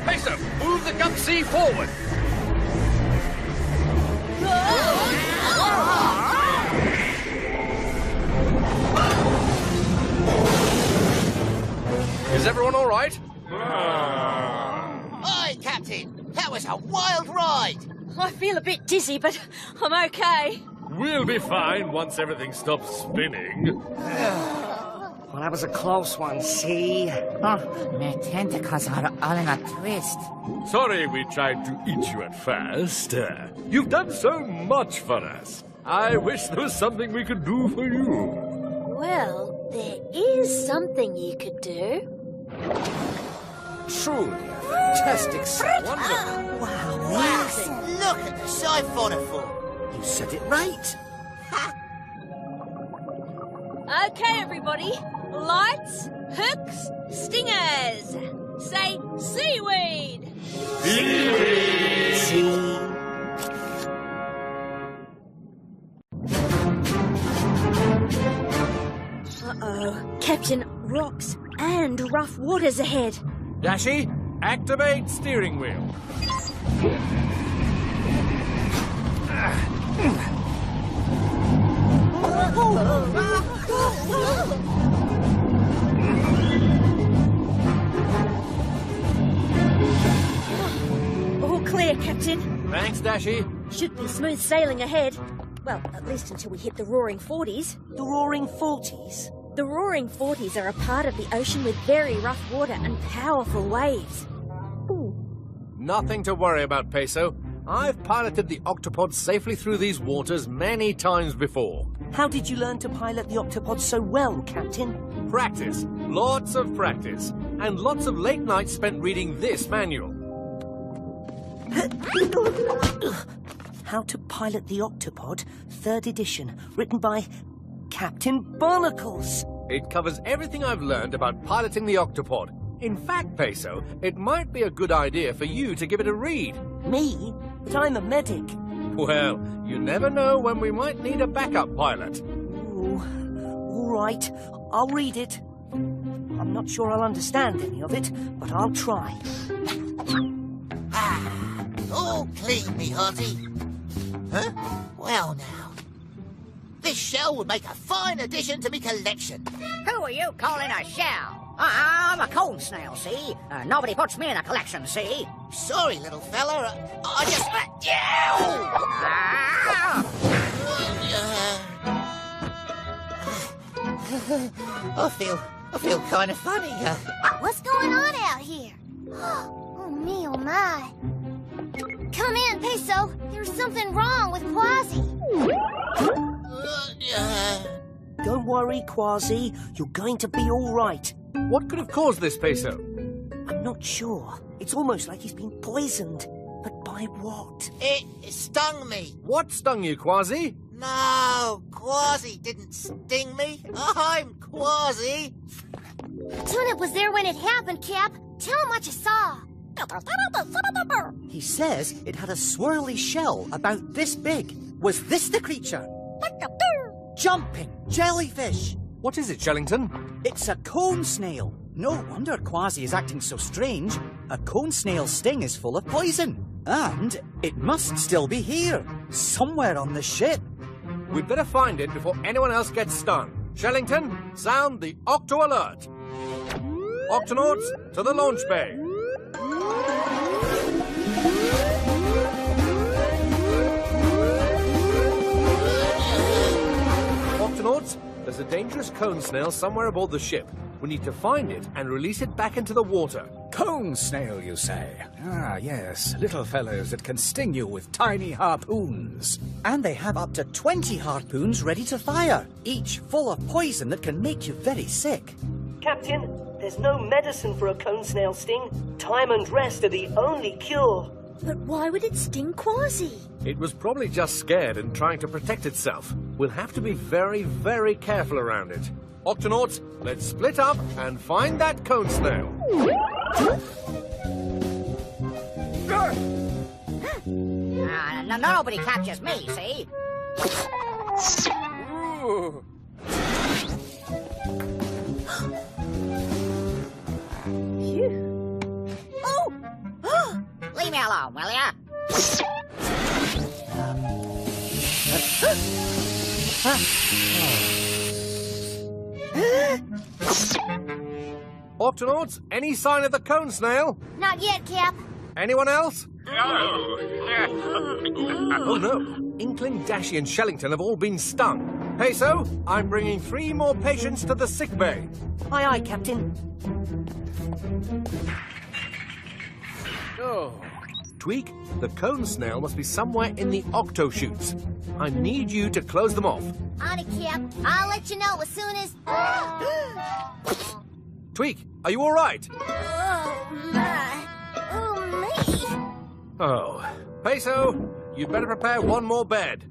Peso, move the Gumsea forward. Is everyone all right? Aye, Captain! That was a wild ride! I feel a bit dizzy, but I'm okay. We'll be fine once everything stops spinning. Well, that was a close one, see? My tentacles are all in a twist. Sorry we tried to eat you at first. You've done so much for us. I wish there was something we could do for you. Well, there is something you could do. Truly a fantastic sight. Wonderful. Wow, look at the Siphonophore. You said it right. Okay, everybody. Lights, hooks, stingers. Say seaweed. See? Uh-oh. Captain, rocks and rough waters ahead. Dashi, activate steering wheel. All clear, Captain. Thanks, Dashi. Should be smooth sailing ahead. Well, at least until we hit the Roaring Forties. The Roaring Forties? The Roaring Forties are a part of the ocean with very rough water and powerful waves. Nothing to worry about, Peso. I've piloted the Octopod safely through these waters many times before. How did you learn to pilot the Octopod so well, Captain? Practice. Lots of practice. And lots of late nights spent reading this manual. How to Pilot the Octopod, 3rd edition, written by Captain Barnacles. It covers everything I've learned about piloting the Octopod. In fact, Peso, it might be a good idea for you to give it a read. Me? But I'm a medic. Well, you never know when we might need a backup pilot. Ooh, all right, I'll read it. I'm not sure I'll understand any of it, but I'll try. All clean, me hearty. Huh? Well now. This shell would make a fine addition to me collection. Who are you calling a shell? I'm a cone snail, see? Nobody puts me in a collection, see? Sorry, little fella. I just... I feel kind of funny. What's going on out here? Oh, me, oh, my. Come in, Peso. There's something wrong with Quasi. Don't worry, Quasi. You're going to be all right. What could have caused this, Peso? I'm not sure. It's almost like he's been poisoned. But by what? It stung me. What stung you, Quasi? No, Quasi didn't sting me. I'm Quasi. Turnip was there when it happened, Cap. Tell him what you saw. He says it had a swirly shell about this big. Was this the creature? Jumping jellyfish. What is it, Shellington? It's a cone snail. No wonder Quasi is acting so strange. A cone snail's sting is full of poison. And it must still be here, somewhere on the ship. We'd better find it before anyone else gets stung. Shellington, sound the Octo Alert. Octonauts, to the launch bay. Octonauts, there's a dangerous cone snail somewhere aboard the ship. We need to find it and release it back into the water. Cone snail, you say? Ah, yes. Little fellows that can sting you with tiny harpoons. And they have up to 20 harpoons ready to fire, each full of poison that can make you very sick. Captain, there's no medicine for a cone snail sting. Time and rest are the only cure. But why would it sting Quasi? It was probably just scared and trying to protect itself. We'll have to be very, very careful around it. Octonauts, let's split up and find that cone snail. Nobody catches me, see? Leave me alone, will ya? Octonauts, any sign of the cone snail? Not yet, Cap. Anyone else? Oh no, Inkling, Dashy and Shellington have all been stung. Peso, I'm bringing 3 more patients to the sick bay. Aye, aye, Captain. Oh. Tweak, the cone snail must be somewhere in the octo chutes. I need you to close them off. On it, Cap. I'll let you know as soon as... Tweak, are you all right? Oh, my. Oh, me. Oh. Peso, you'd better prepare 1 more bed.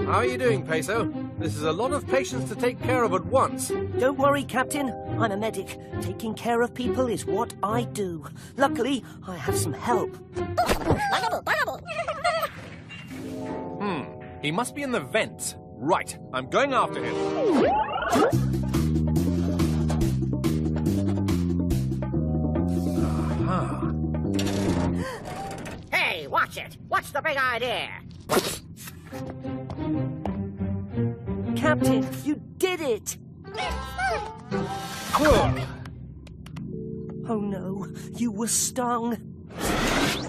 How are you doing, Peso? This is a lot of patients to take care of at once. Don't worry, Captain. I'm a medic. Taking care of people is what I do. Luckily, I have some help. He must be in the vents. Right, I'm going after him. Hey, watch it. What's the big idea? Captain, you did it! Oh no, you were stung.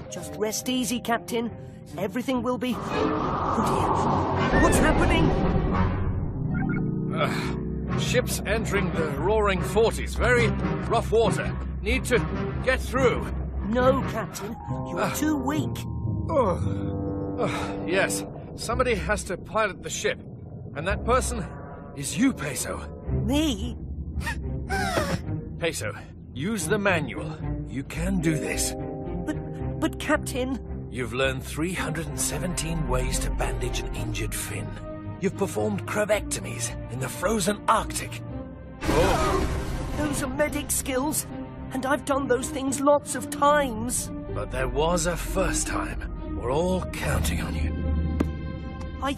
Just rest easy, Captain. Everything will be... Oh dear, what's happening? Ship's entering the roaring 40s. Very rough water. Need to get through. No, Captain. You are too weak. Yes, somebody has to pilot the ship. And that person is you, Peso. Me? Peso, use the manual. You can do this. But Captain... You've learned 317 ways to bandage an injured fin. You've performed crevectomies in the frozen Arctic. Those are medic skills, and I've done those things lots of times. But there was a first time. We're all counting on you. I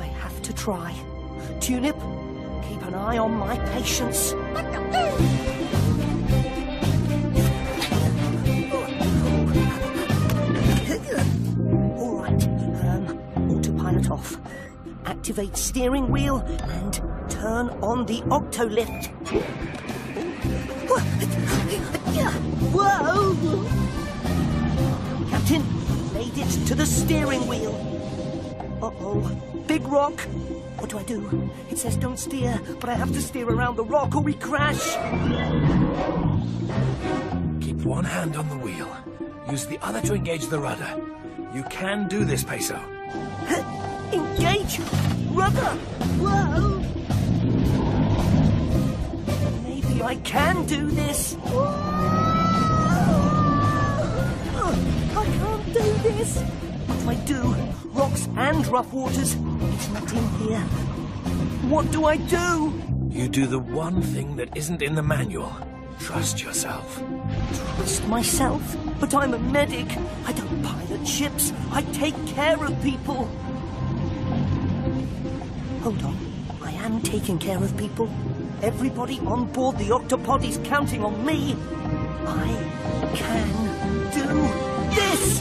have to try. Tulip, keep an eye on my patients. All right, autopilot off. Activate steering wheel and turn on the octolift. Whoa! Captain, made it to the steering wheel. Uh-oh, big rock. What do? It says don't steer, but I have to steer around the rock or we crash. Keep one hand on the wheel. Use the other to engage the rudder. You can do this, Peso. Engage rudder. Whoa. Maybe I can do this. I can't do this. What do I do? Rocks and rough waters. It's not in here. What do I do? You do the one thing that isn't in the manual. Trust yourself. Trust myself? But I'm a medic. I don't pilot ships. I take care of people. Hold on. I am taking care of people. Everybody on board the Octopod is counting on me. I can do this!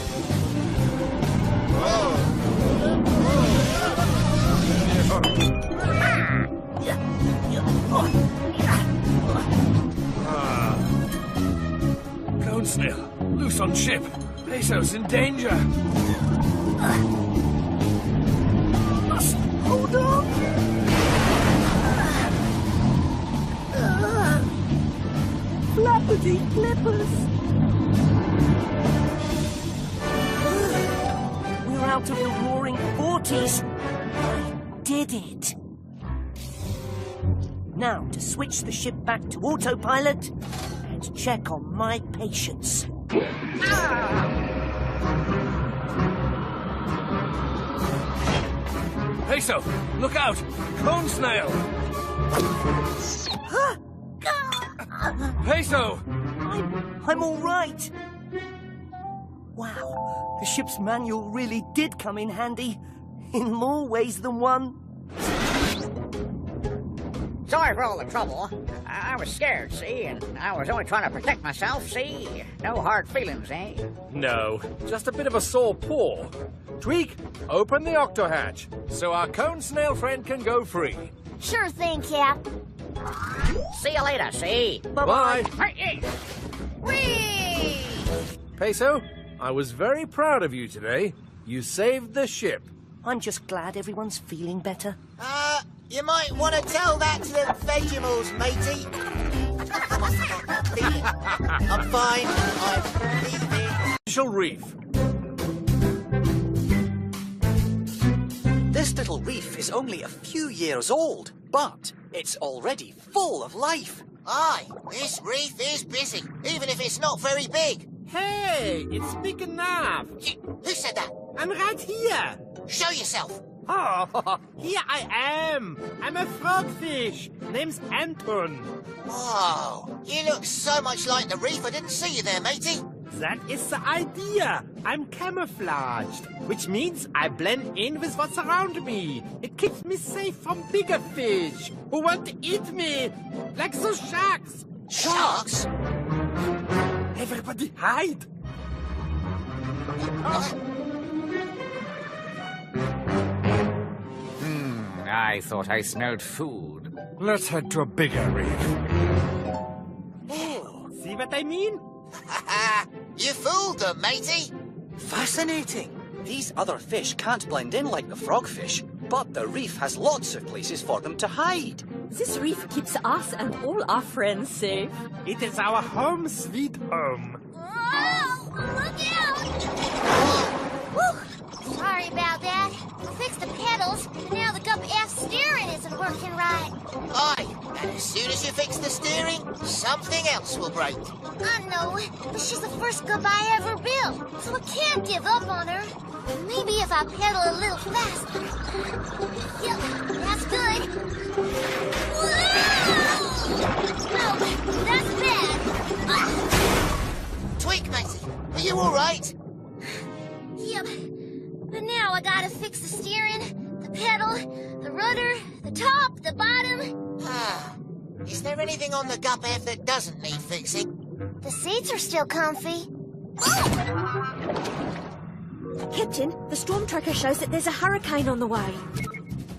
Cone snail, loose on ship. Peso's in danger. Must hold on. Flappity flippers. We're out of the roaring 40s. I did it. Now to switch the ship back to autopilot and check on my patients. Peso, look out! Cone snail! Peso! I'm all right. Wow, the ship's manual really did come in handy. In more ways than one. Sorry for all the trouble. I was scared, see, and I was only trying to protect myself, see? No hard feelings, eh? No, just a bit of a sore paw. Tweak, open the octo hatch so our cone snail friend can go free. Sure thing, Cap. See you later, see? Bye-bye. Whee! Peso, I was very proud of you today. You saved the ship. I'm just glad everyone's feeling better. You might want to tell that to the Vegemals, matey. I'm fine. I'm leaving. Artificial reef. This little reef is only a few years old, but it's already full of life. Aye, this reef is busy, even if it's not very big. Hey, it's big enough. Who said that? I'm right here. Show yourself. Oh, here I am. I'm a frogfish. Name's Anton. Whoa, you look so much like the reef, I didn't see you there, matey. That is the idea. I'm camouflaged, which means I blend in with what's around me. It keeps me safe from bigger fish who want to eat me, like those sharks. Sharks? Everybody hide. I thought I smelled food. Let's head to a bigger reef. Oh, see what I mean? You fooled them, matey. Fascinating. These other fish can't blend in like the frogfish, but the reef has lots of places for them to hide. This reef keeps us and all our friends safe. It is our home sweet home. Oh, look out! Whew. Sorry about that. We fixed the pedals, and now the Gup F steering isn't working right. Aye, and as soon as you fix the steering, something else will break. I know, but she's the first Gup I ever built, so I can't give up on her. Maybe if I pedal a little faster. Yep, that's good. Whoa! No, that's bad. Tweak, matey, are you all right? Yep, but now I gotta fix the steering, the pedal, the rudder, the top, the bottom. Is there anything on the Gup F that doesn't need fixing? The seats are still comfy. Captain, the storm tracker shows that there's a hurricane on the way.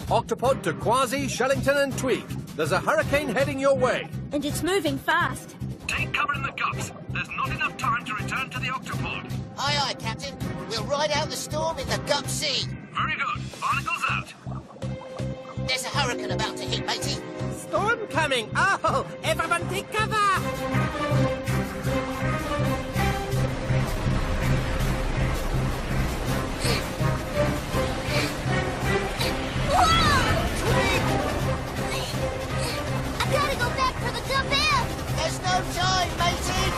Octopod to Quasi, Shellington and Tweak. There's a hurricane heading your way. And it's moving fast. Take cover in the gups. There's not enough time to return to the Octopod. Aye, aye, Captain. We'll ride out the storm in the Gup Sea. Very good. Barnacles out. There's a hurricane about to hit, matey. Storm coming. Oh, everyone take cover. I gotta go back for the Gup F. There's no time, matey.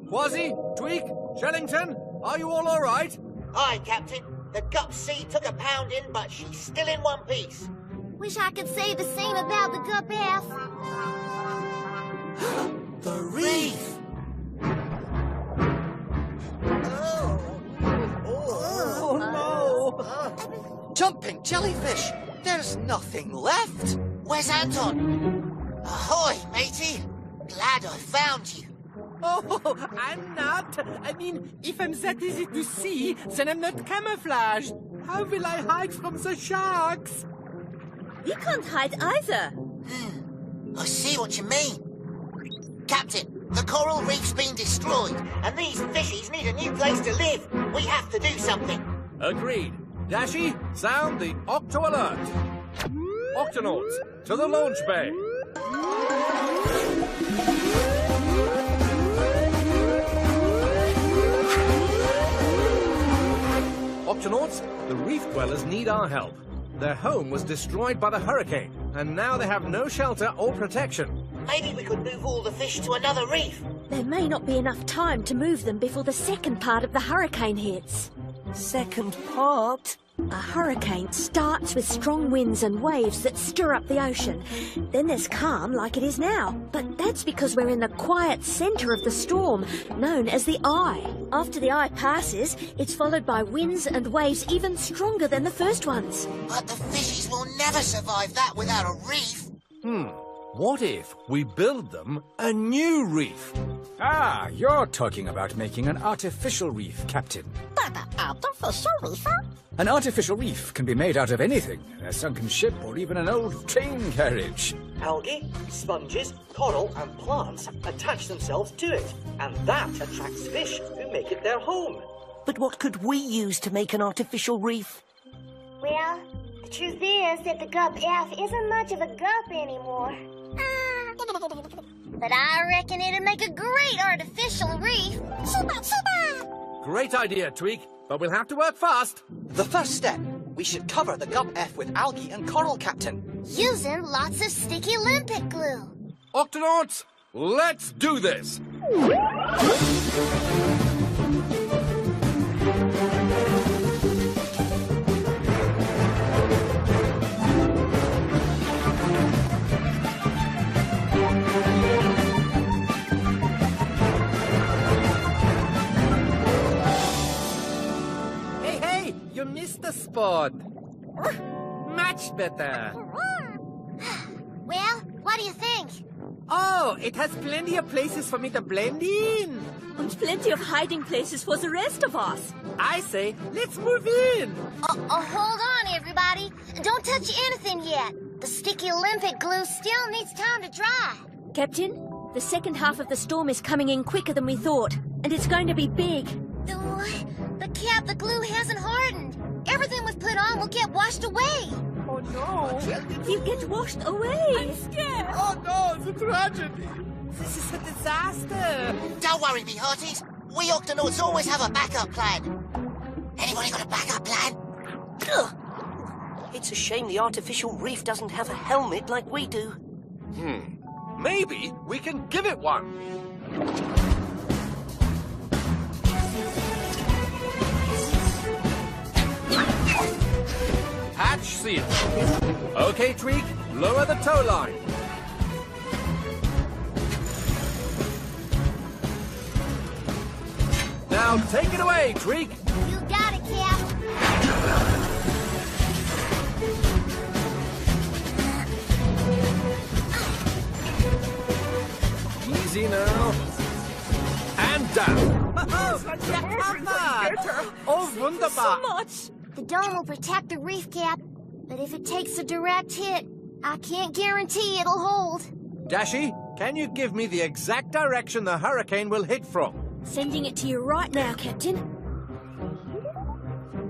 Quasi, Tweak, Shellington, are you all right? Aye, Captain. The Gup Sea took a pounding, but she's still in one piece. Wish I could say the same about the Gup F. The reef! Oh, no! Jumping jellyfish! There's nothing left! Where's Anton? Ahoy, matey! Glad I found you. Oh, I'm not. I mean, if I'm that easy to see, then I'm not camouflaged. How will I hide from the sharks? You can't hide either. I see what you mean. Captain, the coral reef's been destroyed, and these fishies need a new place to live. We have to do something. Agreed. Dashi, sound the Octo Alert. Octonauts, to the launch bay. Octonauts, the reef dwellers need our help. Their home was destroyed by the hurricane, and now they have no shelter or protection. Maybe we could move all the fish to another reef. There may not be enough time to move them before the second part of the hurricane hits. Second part? A hurricane starts with strong winds and waves that stir up the ocean. Then there's calm like it is now. But that's because we're in the quiet centre of the storm, known as the eye. After the eye passes, it's followed by winds and waves even stronger than the first ones. But the fishies will never survive that without a reef. What if we build them a new reef? Ah, you're talking about making an artificial reef, Captain. Artificial reef? An artificial reef can be made out of anything, a sunken ship or even an old train carriage. Algae, sponges, coral and plants attach themselves to it, and that attracts fish who make it their home. But what could we use to make an artificial reef? Well, the truth is that the Gup F isn't much of a gup anymore. But I reckon it'd make a great artificial reef. Great idea, Tweak, but we'll have to work fast. The first step, we should cover the Gup F with algae and coral, Captain. Using lots of sticky limpet glue. Octonauts, let's do this! You missed the spot. Much better. Well, what do you think? Oh, it has plenty of places for me to blend in. And plenty of hiding places for the rest of us. I say, let's move in. Hold on, everybody. Don't touch anything yet. The sticky Olympic glue still needs time to dry. Captain, the second half of the storm is coming in quicker than we thought, and it's going to be big. The glue hasn't hardened. Everything we've put on will get washed away. Oh no! You get washed away. I'm scared. Oh no, it's a tragedy. This is a disaster. Don't worry, me hearties. We Octonauts always have a backup plan. Anybody got a backup plan? Ugh. It's a shame the artificial reef doesn't have a helmet like we do. Maybe we can give it one. Hatch sealed. Okay, Tweak, lower the tow line. Now take it away, Tweak. You got it, Cap. Easy now. And down. Oh, wunderbar. So much. The dome will protect the reef, Cap. But if it takes a direct hit, I can't guarantee it'll hold. Dashy, can you give me the exact direction the hurricane will hit from? Sending it to you right now, Captain.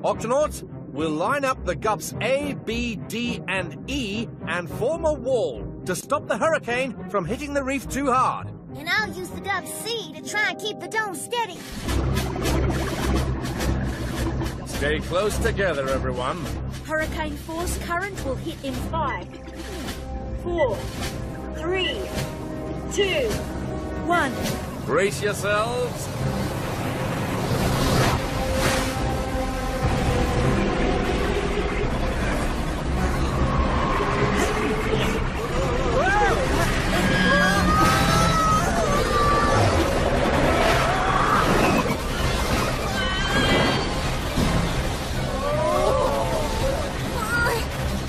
Octonauts, we'll line up the gups A, B, D, and E and form a wall to stop the hurricane from hitting the reef too hard. And I'll use the gup C to try and keep the dome steady. Stay close together, everyone. Hurricane force current will hit in 5, 4, 3, 2, 1. Brace yourselves.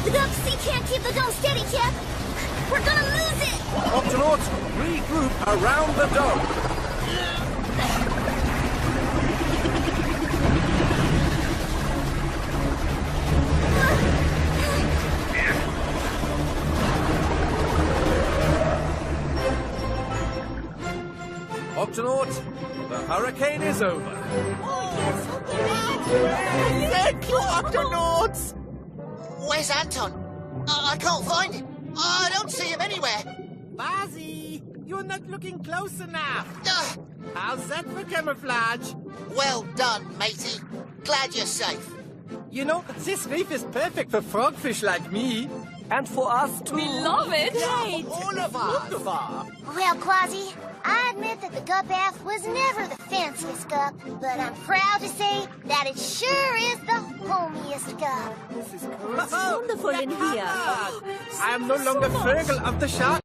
The gup C can't keep the dome steady, Cap. We're gonna lose it. Octonauts, regroup around the dome. Octonauts, the hurricane is over. Thank you, Octonauts. Where's Anton? I can't find him. I don't see him anywhere. Buzzy, you're not looking close enough. How's that for camouflage? Well done, matey. Glad you're safe. You know, this reef is perfect for frogfish like me. And for us too. We love it. Right. All of us. Well, Quasi, I admit that the gup aft was never the fanciest gup, but I'm proud to say that it sure is the homiest gup. This is It's wonderful in here. I am no longer Fergal of the shark.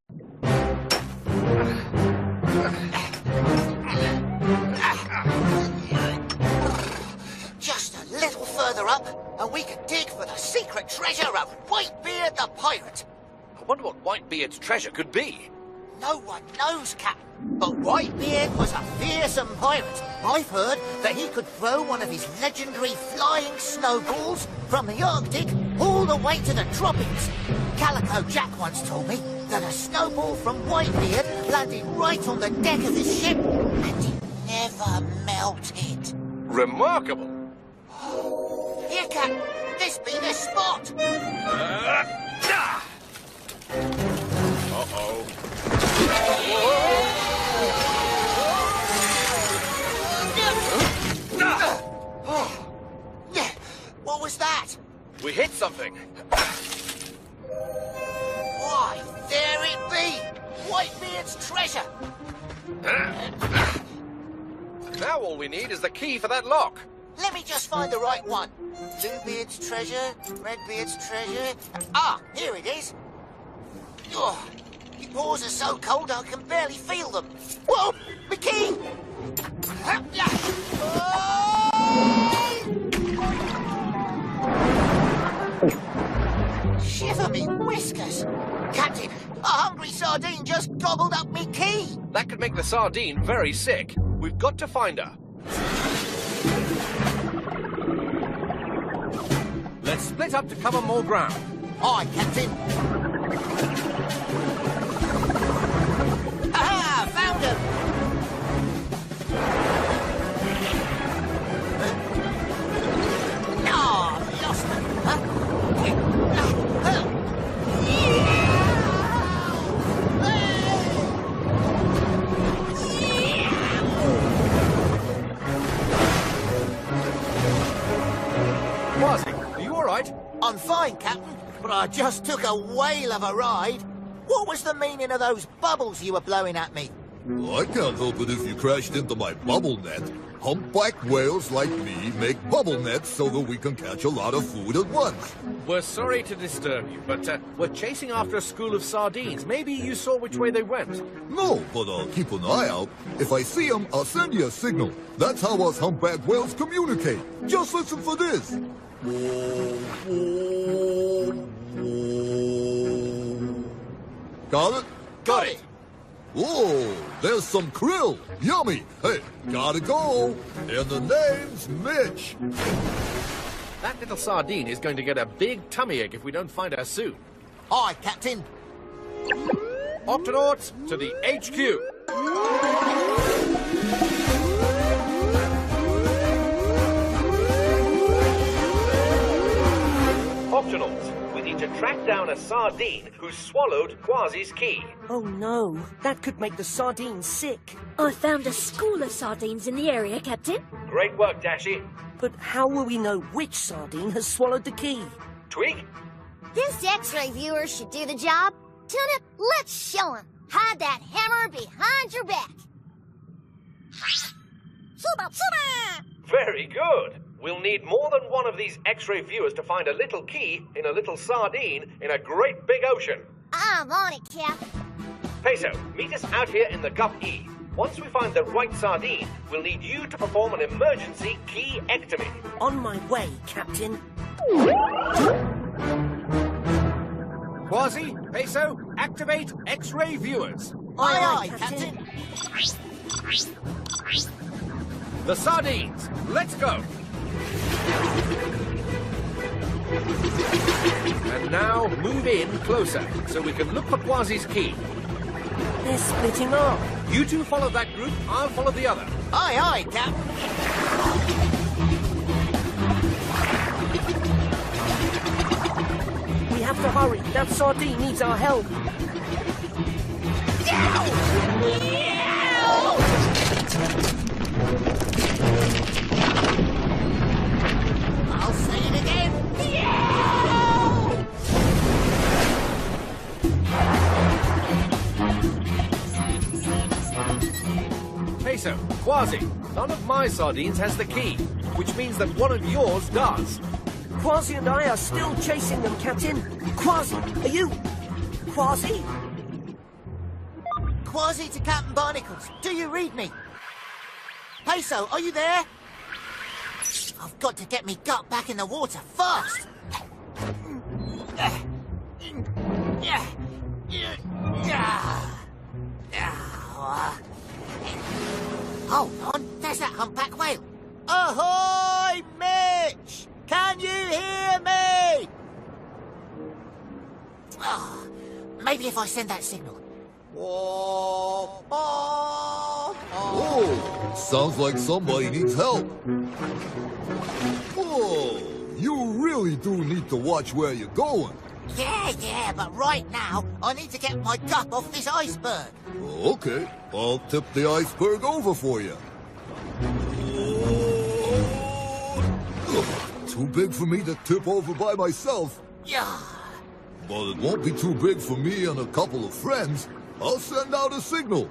Just a little further up, and we can dig for the secret treasure of Whitebeard the pirate. I wonder what Whitebeard's treasure could be. No one knows, Captain. But Whitebeard was a fearsome pirate. I've heard that he could throw one of his legendary flying snowballs from the Arctic all the way to the tropics. Calico Jack once told me that a snowball from Whitebeard landed right on the deck of his ship, and it never melted. Remarkable. Here, Captain. This be the spot. Uh-oh. What was that? We hit something. Why, there it be! Whitebeard's treasure! Now all we need is the key for that lock. Let me just find the right one. Bluebeard's treasure, Redbeard's treasure... Ah, here it is. Oh, your paws are so cold I can barely feel them. Whoa, the key! Shiver me whiskers! Captain, a hungry sardine just gobbled up sardine very sick. We've got to find her. Let's split up to cover more ground. Aye, Captain. Aha! Found him! Oh, lost him. Quasi, are you all right? I'm fine, Captain, but I just took a whale of a ride. What was the meaning of those bubbles you were blowing at me? Well, I can't help it if you crashed into my bubble net. Humpback whales like me make bubble nets so that we can catch a lot of food at once. We're sorry to disturb you, but we're chasing after a school of sardines. Maybe you saw which way they went. No, but I'll keep an eye out. If I see them, I'll send you a signal. That's how us humpback whales communicate. Just listen for this. Got it? Got it. Oh, there's some krill. Yummy. Hey, gotta go. And the name's Mitch. That little sardine is going to get a big tummy ache if we don't find her soon. Aye, Captain. Octonauts to the HQ. Octonauts, we need to track down a sardine who swallowed Quasi's key. Oh no, that could make the sardines sick. I found a school of sardines in the area, Captain. Great work, Dashy. But how will we know which sardine has swallowed the key? Twig? This X-ray viewer should do the job. Turnip, let's show him. Hide that hammer behind your back. Suba, suba! Very good. We'll need more than one of these X-ray viewers to find a little key in a little sardine in a great big ocean. I'm on it, Cap. Peso, meet us out here in the Gup E. Once we find the right sardine, we'll need you to perform an emergency key-ectomy. On my way, Captain. Quasi, Peso, activate X-ray viewers. Aye, aye, Captain. The sardines, let's go. And now move in closer so we can look for Quasi's key. They're splitting up. You two follow that group, I'll follow the other. Aye, aye, Captain. We have to hurry. That sardine needs our help. I'll say it again. Peso, Quasi, none of my sardines has the key, which means that one of yours does. Quasi and I are still chasing them, Captain. Quasi, are you... Quasi? Quasi to Captain Barnacles. Do you read me? Peso, are you there? I've got to get me gut back in the water fast. Hold on, there's that humpback whale. Ahoy, Mitch! Can you hear me? Oh, maybe if I send that signal. Oh, sounds like somebody needs help. Oh, you really do need to watch where you're going. Yeah, but right now, I need to get my gup off this iceberg. Okay, I'll tip the iceberg over for you. Too big for me to tip over by myself. Yeah. But it won't be too big for me and a couple of friends. I'll send out a signal.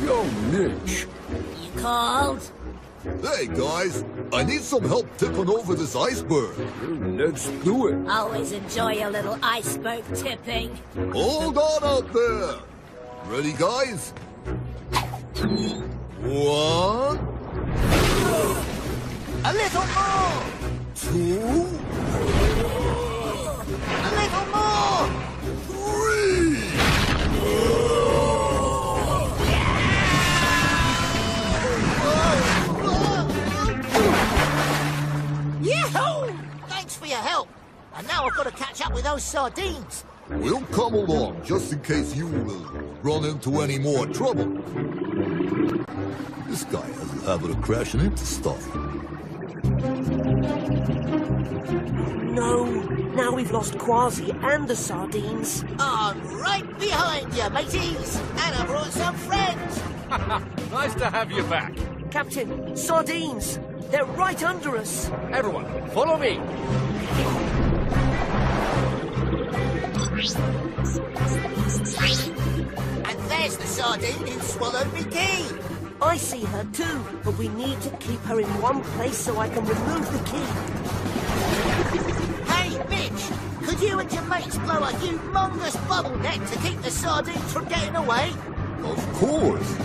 Yo, Mitch. You called? Hey, guys. I need some help tipping over this iceberg. Let's do it. Always enjoy a little iceberg tipping. Hold on out there. Ready, guys? 1. A little more. 2. A catch up with those sardines. We'll come along just in case you run into any more trouble. This guy has a habit of crashing into stuff. No, now we've lost Quasi and the sardines. I'm right behind you, mateys. And I brought some friends. Nice to have you back. Captain, sardines! They're right under us. Everyone, follow me. And there's the sardine who swallowed me key. I see her too, but we need to keep her in one place so I can remove the key. Hey, Mitch, could you and your mates blow a humongous bubble net to keep the sardines from getting away? Of course.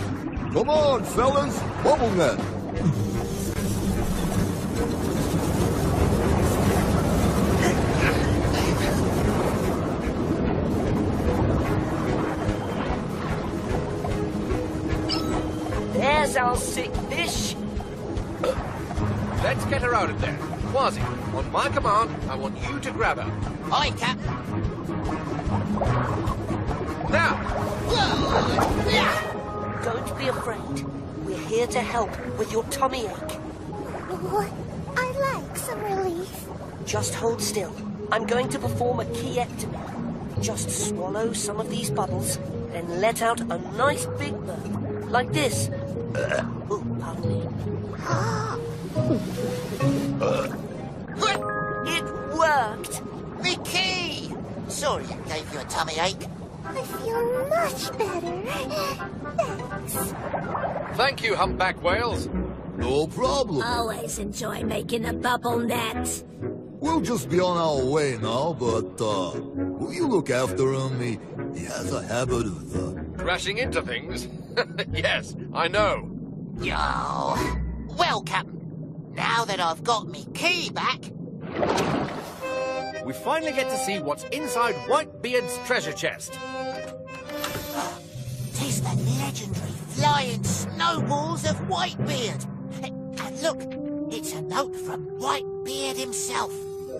Come on, fellas. Bubble net. There's our sick fish. Let's get her out of there. Quasi, on my command, I want you to grab her. Aye, Captain. Now! Don't be afraid. We're here to help with your tummy ache. I'd like some relief. Just hold still. I'm going to perform a keyectomy. Just swallow some of these bubbles, then let out a nice big burp. Like this. Oh, pardon me. It worked! Me key! Sorry I gave you a tummy ache. I feel much better. Thanks. Thank you, humpback whales. No problem. Always enjoy making a bubble net. We'll just be on our way now, but, will you look after him? He has a habit of, Crashing into things? Yes, I know. Yo. Well, Captain, now that I've got me key back... We finally get to see what's inside Whitebeard's treasure chest. Tis the legendary flying snowballs of Whitebeard. And look, it's a note from Whitebeard himself.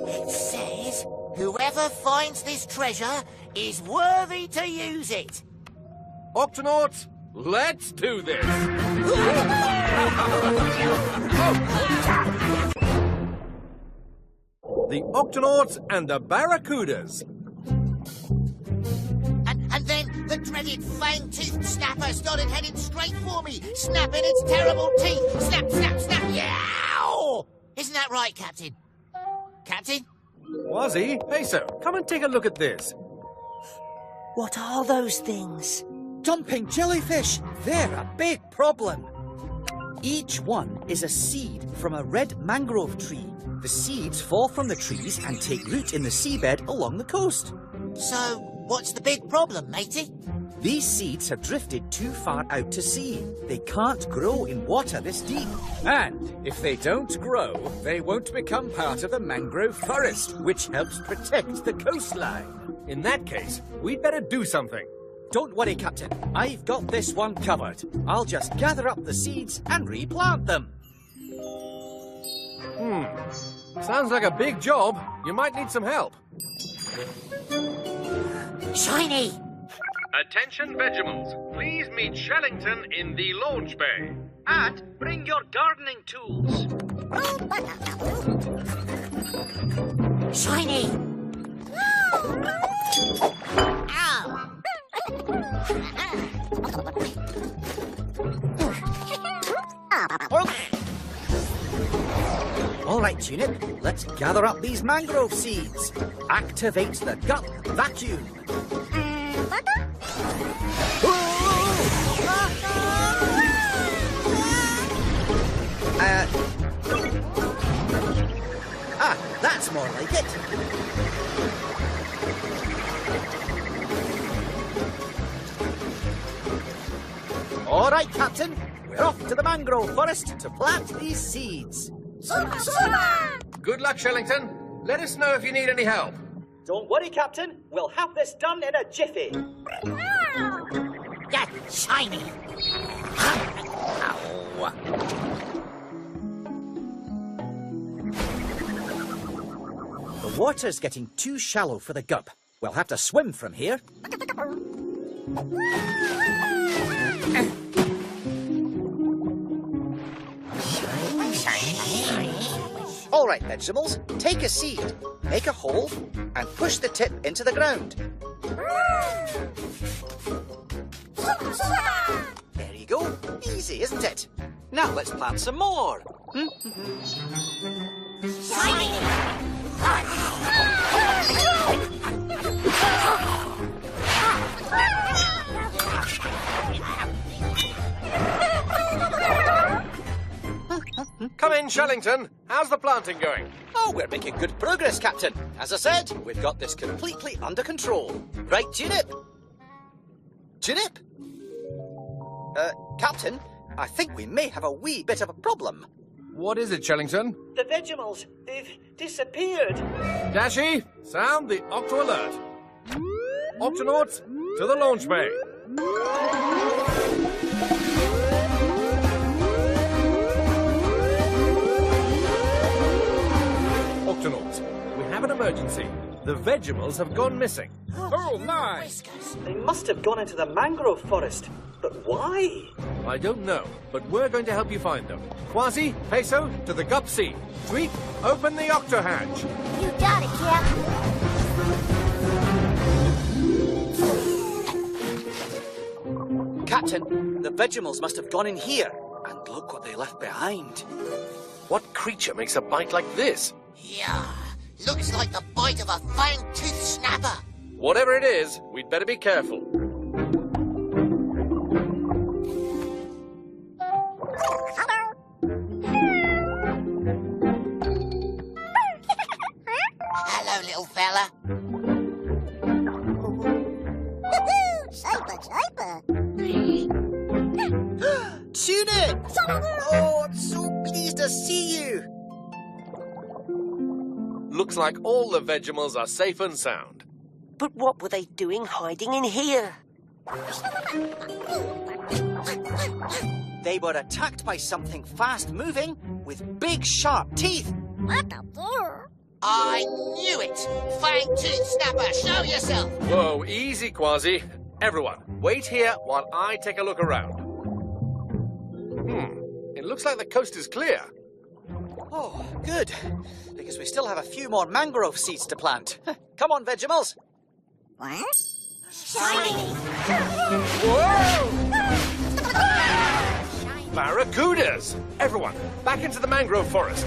It says, whoever finds this treasure is worthy to use it. Octonauts, let's do this! The Octonauts and the Barracudas. And then the dreaded fang-toothed snapper started heading straight for me, snapping its terrible teeth. Snap, snap, snap, yow! Isn't that right, Captain? Captain? Quasi, Peso, come and take a look at this. What are those things? Dumping jellyfish! They're a big problem. Each one is a seed from a red mangrove tree. The seeds fall from the trees and take root in the seabed along the coast. So, what's the big problem, matey? These seeds have drifted too far out to sea. They can't grow in water this deep. And if they don't grow, they won't become part of the mangrove forest, which helps protect the coastline. In that case, we'd better do something. Don't worry, Captain. I've got this one covered. I'll just gather up the seeds and replant them. Sounds like a big job. You might need some help. Shiny! Attention, Vegemals. Please meet Shellington in the launch bay. And bring your gardening tools. Shiny! All right, Tunip, let's gather up these mangrove seeds. Activate the gut vacuum. That's more like it. All right, Captain, we're off to the mangrove forest to plant these seeds. Good luck, Shellington. Let us know if you need any help. Don't worry, Captain. We'll have this done in a jiffy. That shiny! The The water's getting too shallow for the gup. We'll have to swim from here. All right, vegetables, take a seed, make a hole, and push the tip into the ground. There you go. Easy, isn't it? Now let's plant some more. Come in, Shellington. How's the planting going? Oh, we're making good progress, Captain. As I said, we've got this completely under control. Right, Junip? Junip? Captain, I think we may have a wee bit of a problem. What is it, Shellington? The Vegemals, they've disappeared. Dashy, sound the Octo alert. Octonauts, to the launch bay. Octonauts, we have an emergency. The Vegemals have gone missing. Oh, my! They must have gone into the mangrove forest. But why? I don't know, but we're going to help you find them. Quasi, Peso, to the gup sea. Tweet, open the Octo hatch. You got it, Cap. Captain, the Vegemals must have gone in here. And look what they left behind. What creature makes a bite like this? Yeah, looks like the bite of a fang-toothed snapper. Whatever it is, we'd better be careful. Hello, little fella. Tuna! Oh, I'm so pleased to see you. Looks like all the Vegemals are safe and sound. But what were they doing hiding in here? They were attacked by something fast-moving with big, sharp teeth. I knew it! Fang-toothed snapper, show yourself! Whoa, easy, Quasi. Everyone, wait here while I take a look around. It looks like the coast is clear. Oh, good. Because we still have a few more mangrove seeds to plant. Come on, Vegemals. What? Whoa! Barracudas! Everyone, back into the mangrove forest.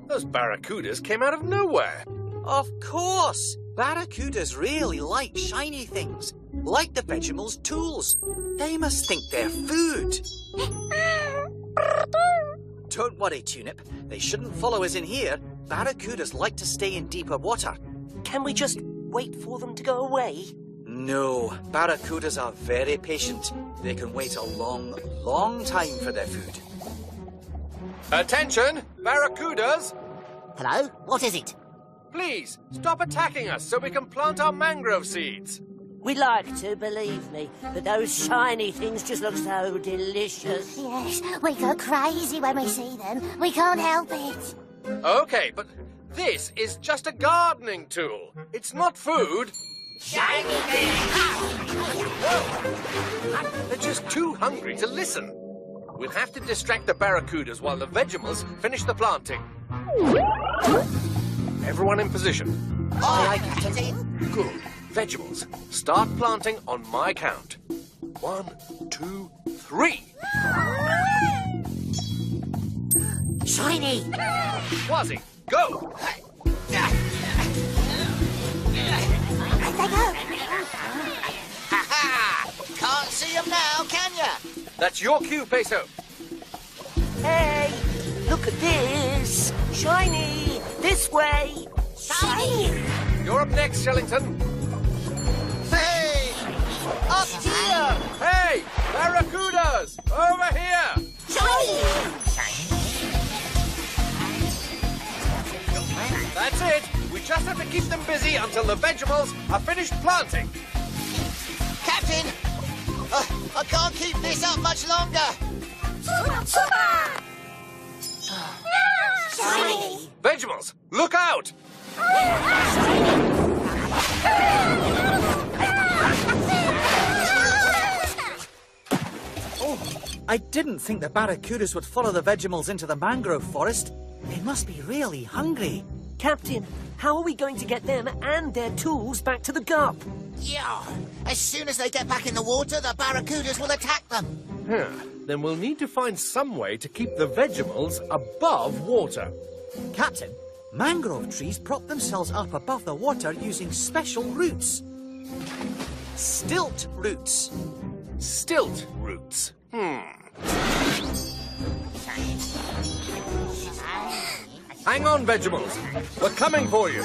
Those barracudas came out of nowhere. Of course! Barracudas really like shiny things, like the Vegemals' tools. They must think they're food. Don't worry, Tunip. They shouldn't follow us in here. Barracudas like to stay in deeper water. Can we just wait for them to go away? No, barracudas are very patient. They can wait a long, long time for their food. Attention, barracudas! Hello? What is it? Please, stop attacking us so we can plant our mangrove seeds. We like to, believe me, but those shiny things just look so delicious. Yes, we go crazy when we see them. We can't help it. Okay, but this is just a gardening tool. It's not food. Shiny thing! They're just too hungry to listen. We'll have to distract the barracudas while the Vegemals finish the planting. Everyone in position. Aye, Captain. Good. Vegemals, start planting on my count. 1, 2, 3. Shiny! Quasi, go! Ha-ha! Can't see them now, can ya? That's your cue, Peso. Hey, look at this. Shiny, this way. Shiny! You're up next, Shellington. Hey! Up here! Hey! Barracudas! Over here! That's it! We just have to keep them busy until the Vegemals are finished planting. Captain! I can't keep this up much longer! Vegimals, look out! I didn't think the barracudas would follow the Vegimals into the mangrove forest. They must be really hungry. Captain, how are we going to get them and their tools back to the gup? Yeah. As soon as they get back in the water, the barracudas will attack them. Then we'll need to find some way to keep the Vegimals above water. Captain, mangrove trees prop themselves up above the water using special roots. Stilt roots. Stilt roots. Hang on, Vegimals. We're coming for you.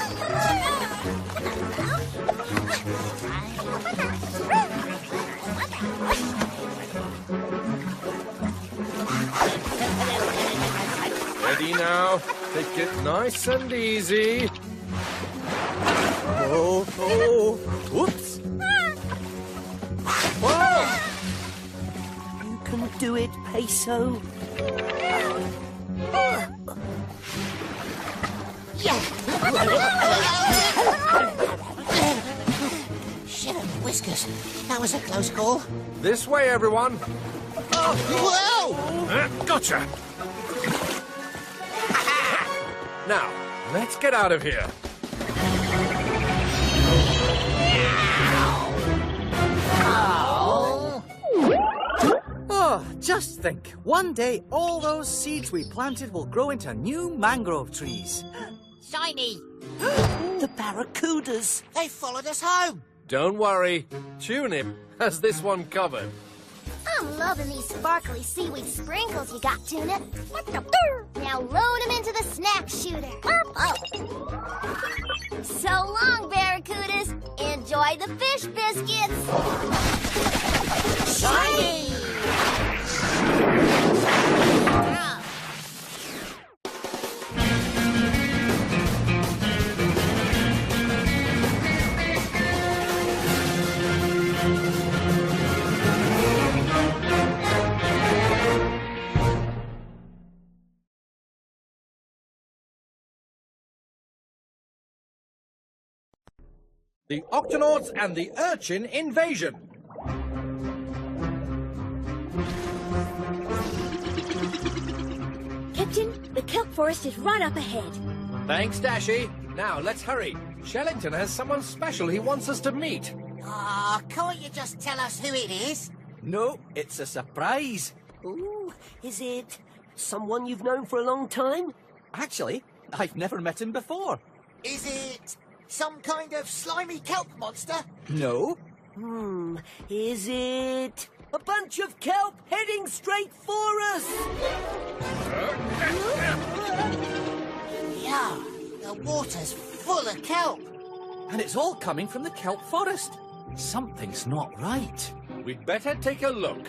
Ready now. Take it nice and easy. Oh. Whoops. Whoa! You can do it, Peso. Shit and whiskers. That was a close call. This way, everyone. Whoa! Gotcha. Now, let's get out of here. Oh, just think. One day, all those seeds we planted will grow into new mangrove trees. Shiny! The barracudas. They followed us home. Don't worry. Tunip has this one covered. I'm loving these sparkly seaweed sprinkles you got, Tuna. Now load them into the snack shooter. So long, barracudas. Enjoy the fish biscuits. Shiny! The Octonauts and the Urchin Invasion. Captain, the kelp forest is right up ahead. Thanks, Dashy. Now, let's hurry. Shellington has someone special he wants us to meet. Ah, can't you just tell us who it is? No, it's a surprise. Ooh, is it someone you've known for a long time? Actually, I've never met him before. Is it some kind of slimy kelp monster? No. Is it a bunch of kelp heading straight for us? Yeah, the water's full of kelp. And it's all coming from the kelp forest. Something's not right. We'd better take a look.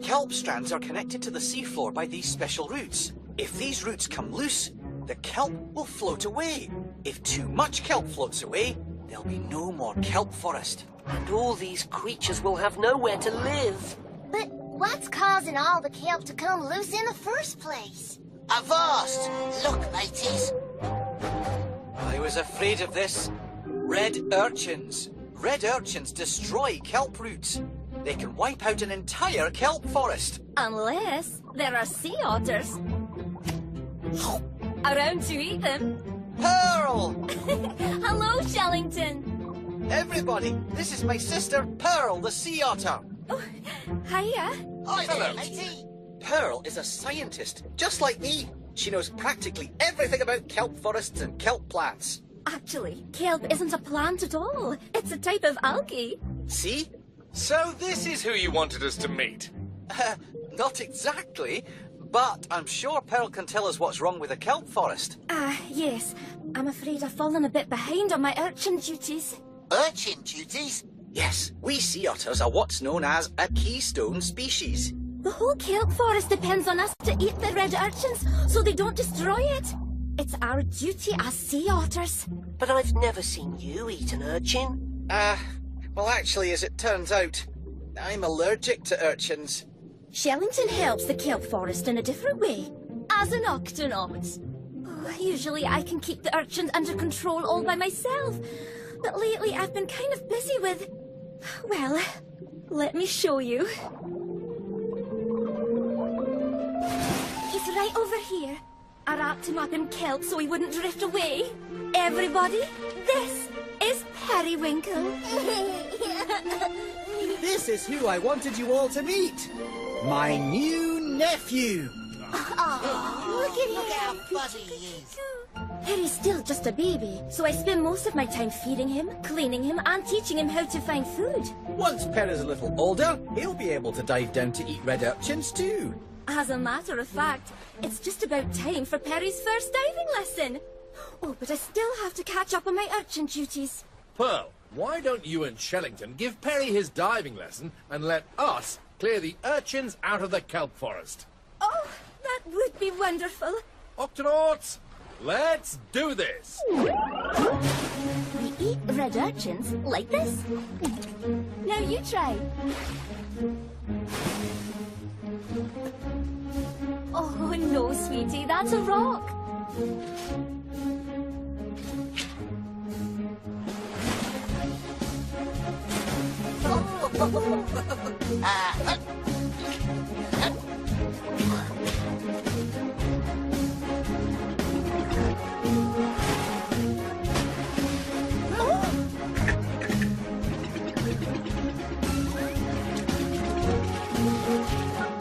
Kelp strands are connected to the seafloor by these special roots. If these roots come loose, the kelp will float away. If too much kelp floats away, there'll be no more kelp forest. And all these creatures will have nowhere to live. But what's causing all the kelp to come loose in the first place? Avast! Look, mateys. I was afraid of this. Red urchins. Red urchins destroy kelp roots. They can wipe out an entire kelp forest. Unless there are sea otters around to eat them. Pearl! Hello, Shellington. Everybody, this is my sister Pearl, the sea otter. Oh, hiya. Hi there, matey. Pearl is a scientist, just like me. She knows practically everything about kelp forests and kelp plants. Actually, kelp isn't a plant at all. It's a type of algae. See? So this is who you wanted us to meet. Not exactly, but I'm sure Pearl can tell us what's wrong with the kelp forest. Yes. I'm afraid I've fallen a bit behind on my urchin duties. Urchin duties? Yes, we sea otters are what's known as a keystone species. The whole kelp forest depends on us to eat the red urchins so they don't destroy it. It's our duty as sea otters. But I've never seen you eat an urchin. Well, actually, as it turns out, I'm allergic to urchins. Shellington helps the kelp forest in a different way. as an Octonaut. Oh, usually I can keep the urchins under control all by myself, but lately I've been kind of busy with... Well, let me show you. He's right over here. I wrapped him up in kelp so he wouldn't drift away. Everybody, this is Periwinkle. This is who I wanted you all to meet. My new nephew. Look at how fuzzy he is. Perry's still just a baby, so I spend most of my time feeding him, cleaning him, and teaching him how to find food. Once Perry's a little older, he'll be able to dive down to eat red urchins too. As a matter of fact, it's just about time for Perry's first diving lesson. Oh, but I still have to catch up on my urchin duties. Pearl, why don't you and Shellington give Perry his diving lesson and let us clear the urchins out of the kelp forest? Oh, that would be wonderful. Octonauts, let's do this. We eat red urchins like this. Now you try. Oh, no, sweetie, that's a rock.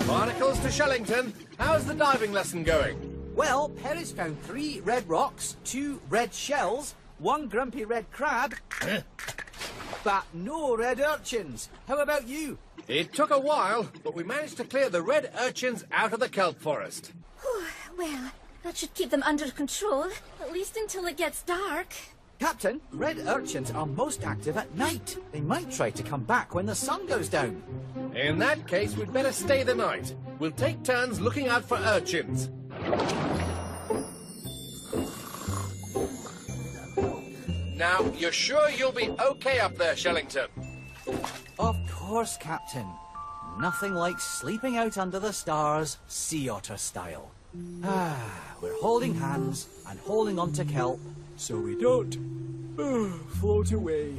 Barnacles to Shellington. How's the diving lesson going? Well, Perry's found 3 red rocks, 2 red shells, 1 grumpy red crab, but no red urchins. How about you? It took a while, but we managed to clear the red urchins out of the kelp forest. Well, that should keep them under control, at least until it gets dark. Captain, red urchins are most active at night. They might try to come back when the sun goes down. In that case, we'd better stay the night. We'll take turns looking out for urchins. Now, you're sure you'll be okay up there, Shellington? Of course, Captain. Nothing like sleeping out under the stars, sea otter style. We're holding hands and holding on to kelp so we don't float away.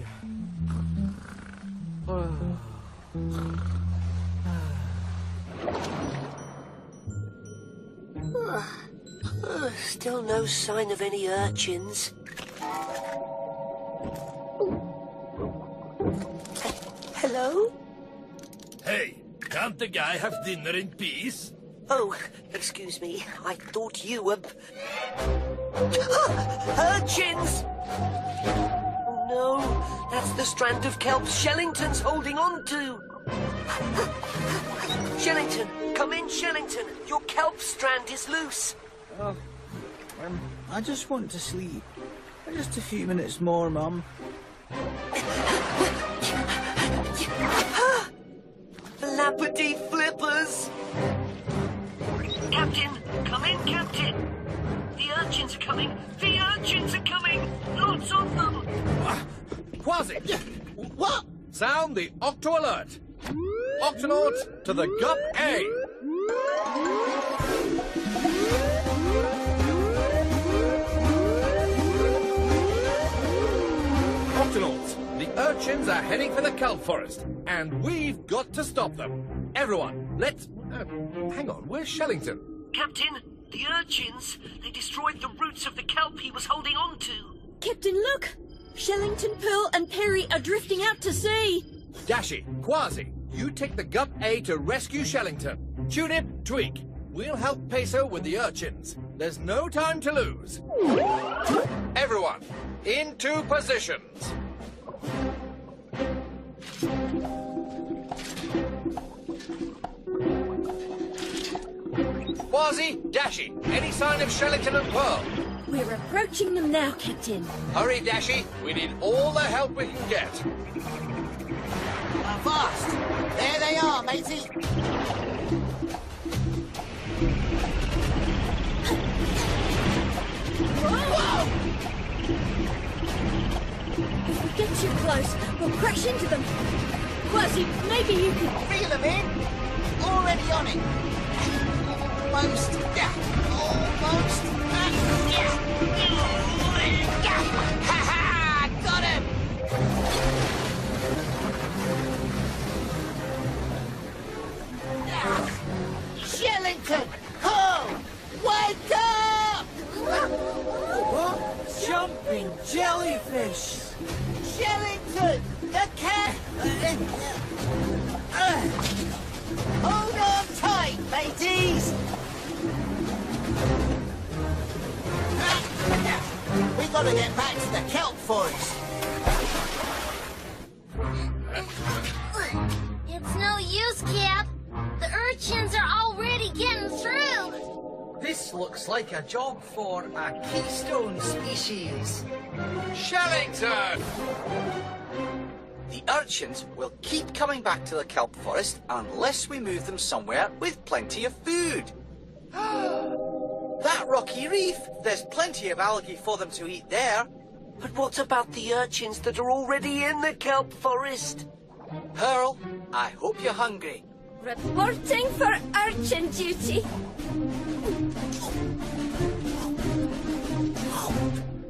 Still no sign of any urchins. Hello? Hey, can't the guy have dinner in peace? Oh, excuse me. I thought you were... Urchins! Oh, no. That's the strand of kelp Shellington's holding on to. Shellington, come in, Shellington. Your kelp strand is loose. I just want to sleep. Just a few minutes more, Mum. Flappity flippers! Captain, come in, Captain. The urchins are coming. The urchins are coming. Lots of them. Quasi! What? Sound the Octo alert. Octonauts to the Gup A. Octonauts, the urchins are heading for the kelp forest, and we've got to stop them. Everyone, let's... hang on, where's Shellington? Captain, the urchins, they destroyed the roots of the kelp he was holding on to. Captain, look! Shellington, Pearl and Perry are drifting out to sea. Dashi, Quasi, you take the Gup A to rescue Shellington. Tunip, Tweak, we'll help Peso with the urchins. There's no time to lose. Everyone, into positions. Quasi, Dashi, any sign of Shellington and Pearl? We're approaching them now, Captain. Hurry, Dashi. We need all the help we can get. Fast! There they are, matey. Whoa! If we get too close, we'll crash into them. Quasi, maybe you can... Reel them in. Already on it. Almost. Yeah. Almost. Ha-ha! Got him! Shellington! Ho! Wake up! What? Jumping jellyfish! Shellington! The cat! Hold on tight, mateys! We gotta get back to the kelp forest. It's no use, Cap. The urchins are already getting through. This looks like a job for a keystone species. Shellington! The urchins will keep coming back to the kelp forest unless we move them somewhere with plenty of food. That rocky reef, there's plenty of algae for them to eat there. But what about the urchins that are already in the kelp forest? Pearl, I hope you're hungry. Reporting for urchin duty.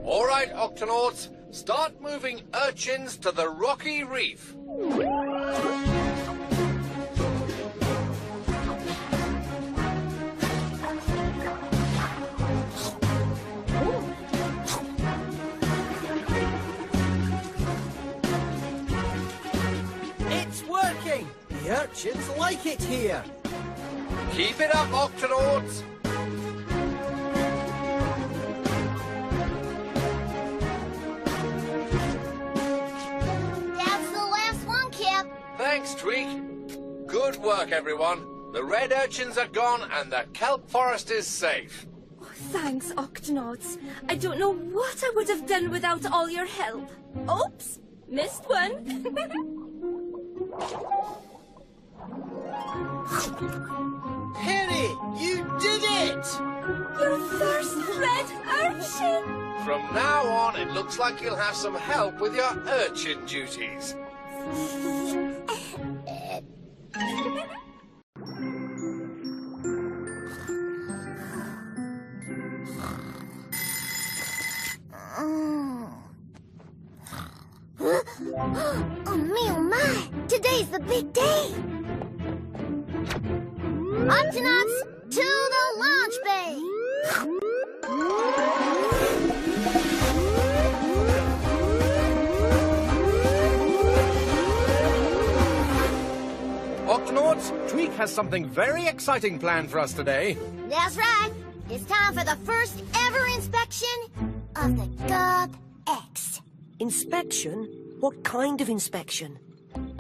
All right, Octonauts, start moving urchins to the rocky reef. It's working! The urchins like it here. Keep it up, Octonauts. That's the last one, Cap. Thanks, Tweak. Good work, everyone. The red urchins are gone and the kelp forest is safe. Thanks, Octonauts. I don't know what I would have done without all your help. Oops, missed one. Harry, you did it! Your first red urchin! From now on, it looks like you'll have some help with your urchin duties. Oh, me, oh, my! Today's the big day! Octonauts, to the launch bay! Octonauts, Tweak has something very exciting planned for us today. That's right. It's time for the first ever inspection of the Gub X. Inspection? What kind of inspection?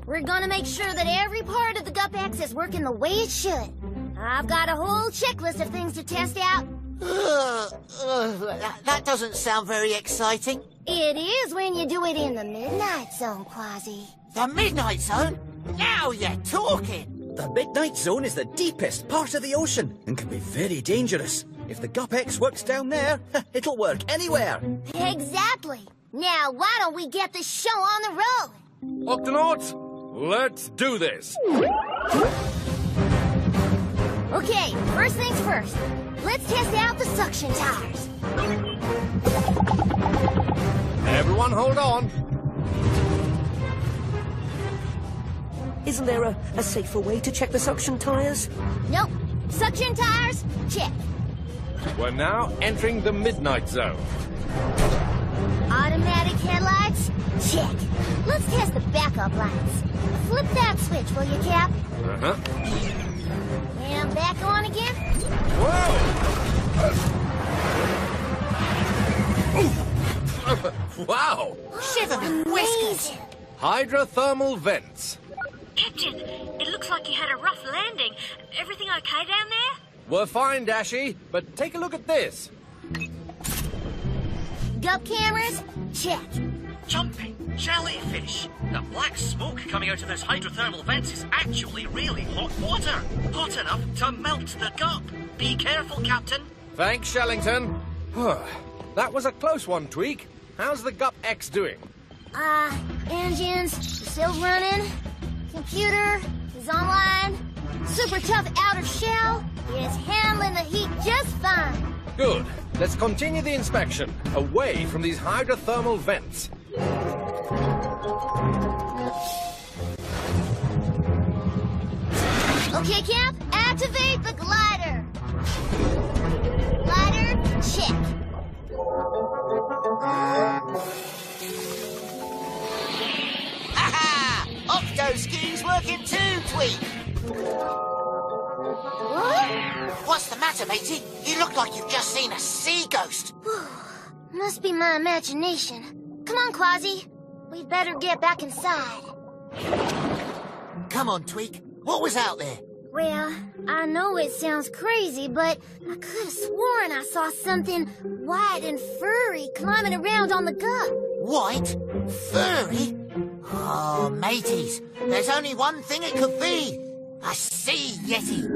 We're gonna make sure that every part of the Gub X is working the way it should. I've got a whole checklist of things to test out. That doesn't sound very exciting. It is when you do it in the Midnight Zone, Quasi. The Midnight Zone? Now you're talking! The Midnight Zone is the deepest part of the ocean and can be very dangerous. If the Gub X works down there, it'll work anywhere. Exactly. Now, why don't we get this show on the road? Octonauts, let's do this. Okay, first things first. Let's test out the suction tires. Everyone hold on. Isn't there a safer way to check the suction tires? Nope. Suction tires, check. We're now entering the Midnight Zone. Automatic headlights, check. Let's test the backup lights. Flip that switch, will you, Cap? Uh-huh. And back on again. Whoa! Wow! Shiver me whiskers! Hydrothermal vents. Captain, it looks like you had a rough landing. Everything okay down there? We're fine, Dashy, but take a look at this. Gub cameras, check. Jumping jellyfish. The black smoke coming out of those hydrothermal vents is actually really hot water. Hot enough to melt the gub. Be careful, Captain. Thanks, Shellington. That was a close one, Tweak. How's the Gub X doing? Engines are still running. Computer is online. Super tough outer shell is handling the heat just fine. Good. Let's continue the inspection, away from these hydrothermal vents. Okay, Cap, activate the glider. Glider, check. Ha-ha! Octo-ski's working too, Tweak. What? What's the matter, matey? You look like you've just seen a sea ghost. Must be my imagination. Come on, Quasi. We'd better get back inside. Come on, Tweak. What was out there? Well, I know it sounds crazy, but I could have sworn I saw something white and furry climbing around on the gut. White? Furry? Oh, mateys, there's only one thing it could be. A sea yeti.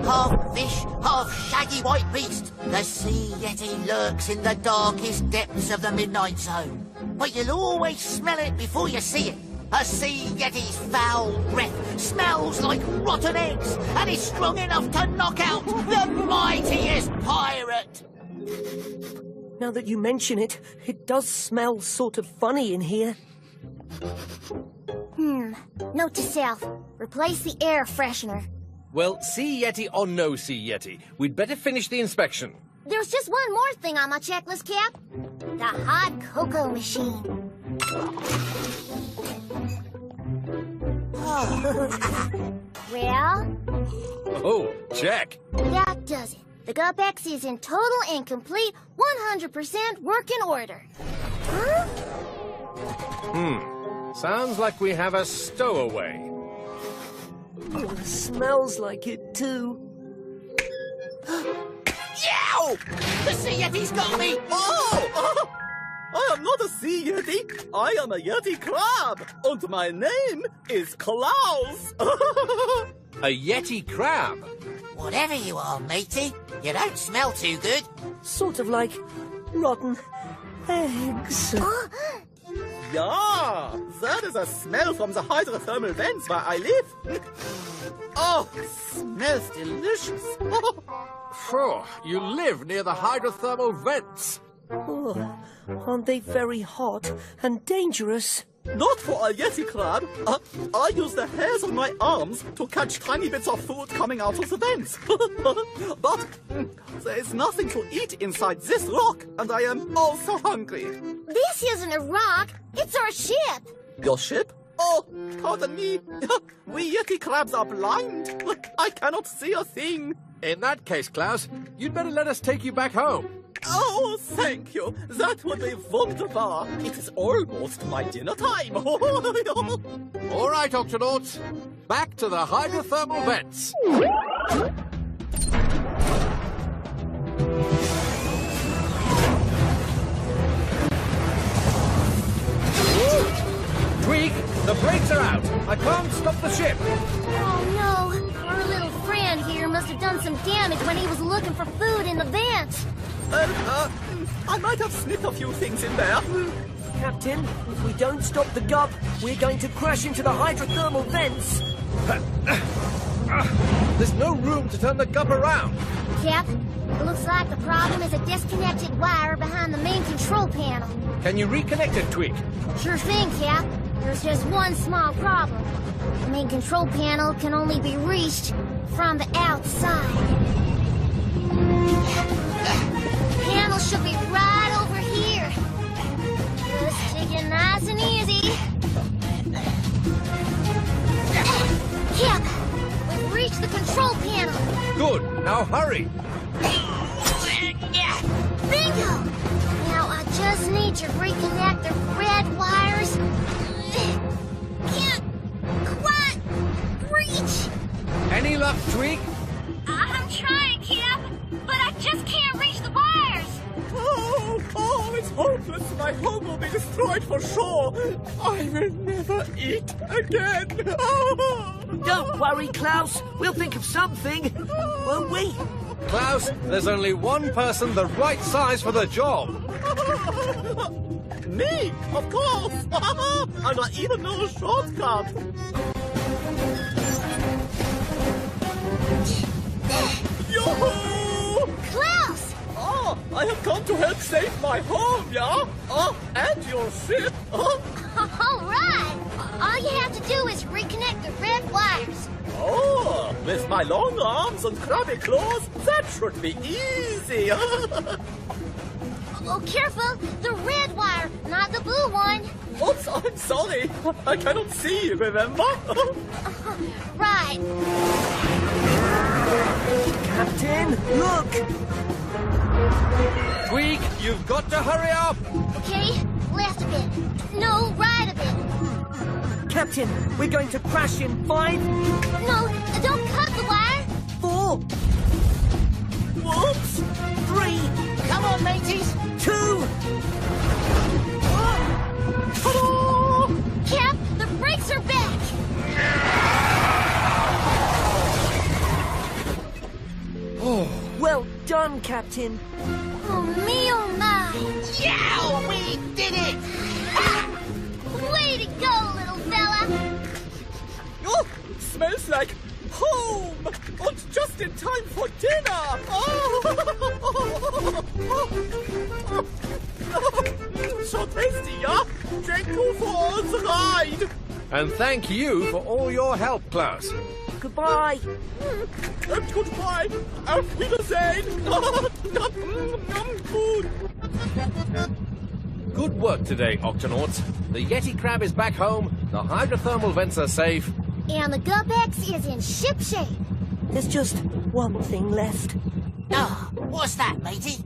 Half fish, half shaggy white beast. The sea yeti lurks in the darkest depths of the midnight zone. But you'll always smell it before you see it. A sea yeti's foul breath smells like rotten eggs and is strong enough to knock out the mightiest pirate. Now that you mention it, it does smell sort of funny in here. Note to self. Replace the air freshener. Well, sea yeti or no sea yeti, we'd better finish the inspection. There's just one more thing on my checklist, Cap. The hot cocoa machine. Well? Oh, check. That does it. The GUP-X is in total and complete 100% working order. Huh? Sounds like we have a stowaway. Oh, it smells like it too. Yow! The sea yeti's got me! Oh! I am not a sea yeti. I am a yeti crab. And my name is Klaus. A yeti crab? Whatever you are, matey, you don't smell too good. Sort of like rotten eggs. Yeah, that is a smell from the hydrothermal vents where I live. Oh, smells delicious. Phew, you live near the hydrothermal vents. Oh, aren't they very hot and dangerous? Not for a yeti crab. I use the hairs on my arms to catch tiny bits of food coming out of the vents. But there is nothing to eat inside this rock, and I am also hungry. This isn't a rock. It's our ship. Your ship? Oh, pardon me. We yeti crabs are blind. I cannot see a thing. In that case, Klaus, you'd better let us take you back home. Oh, thank you. That would be wonderful. It is almost my dinner time. All right, Octonauts. Back to the hydrothermal vents. Whoa! Tweak, the brakes are out. I can't stop the ship. Oh, no. Our little friend here must have done some damage when he was looking for food in the vents. I might have snipped a few things in there. Captain, if we don't stop the GUP, we're going to crash into the hydrothermal vents. There's no room to turn the GUP around. Cap, it looks like the problem is a disconnected wire behind the main control panel. Can you reconnect it, Tweak? Sure thing, Cap. There's just one small problem. The main control panel can only be reached from the outside. Panel should be right over here. Just take it nice and easy. Cap, we've reached the control panel. Good. Now hurry. Bingo! Now I just need to reconnect the red wires. Can't quite reach. Any luck, Tweak? I'm trying, Cap, but I just can't reach the wires. Oh, it's hopeless. My home will be destroyed for sure. I will never eat again. Don't worry, Klaus. We'll think of something, won't we? Klaus, there's only one person the right size for the job. Me, of course. And I even know a shortcut. Yoo-hoo! Klaus! Oh, I have come to help save my home, yeah? And your ship. All right! All you have to do is reconnect the red wires. Oh, with my long arms and crabby claws, that should be easy. Oh, careful! The red wire, not the blue one. Oops, I'm sorry. I cannot see, remember? Right. Captain, look! Tweak, you've got to hurry up! Okay, left a bit. No, right a bit. Captain, we're going to crash in 5... No, don't cut the wire. 4... Whoops! 3... Come on, mateys. 2... Ta-da! Cap, the brakes are back. Well done, Captain. Oh, me, oh, my. Yeah, we did it! Way to go, little fella. Oh, smells like home! And just in time for dinner! So tasty, yeah? Thank you for the ride! And thank you for all your help, Klaus. Goodbye. And goodbye! Auf Wiedersehen! Food! Good work today, Octonauts. The Yeti crab is back home, the hydrothermal vents are safe. And the Gup-X is in shipshape. There's just one thing left. Oh, what's that, matey?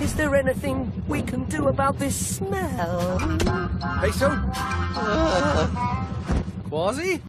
Is there anything we can do about this smell? Peso? Quasi?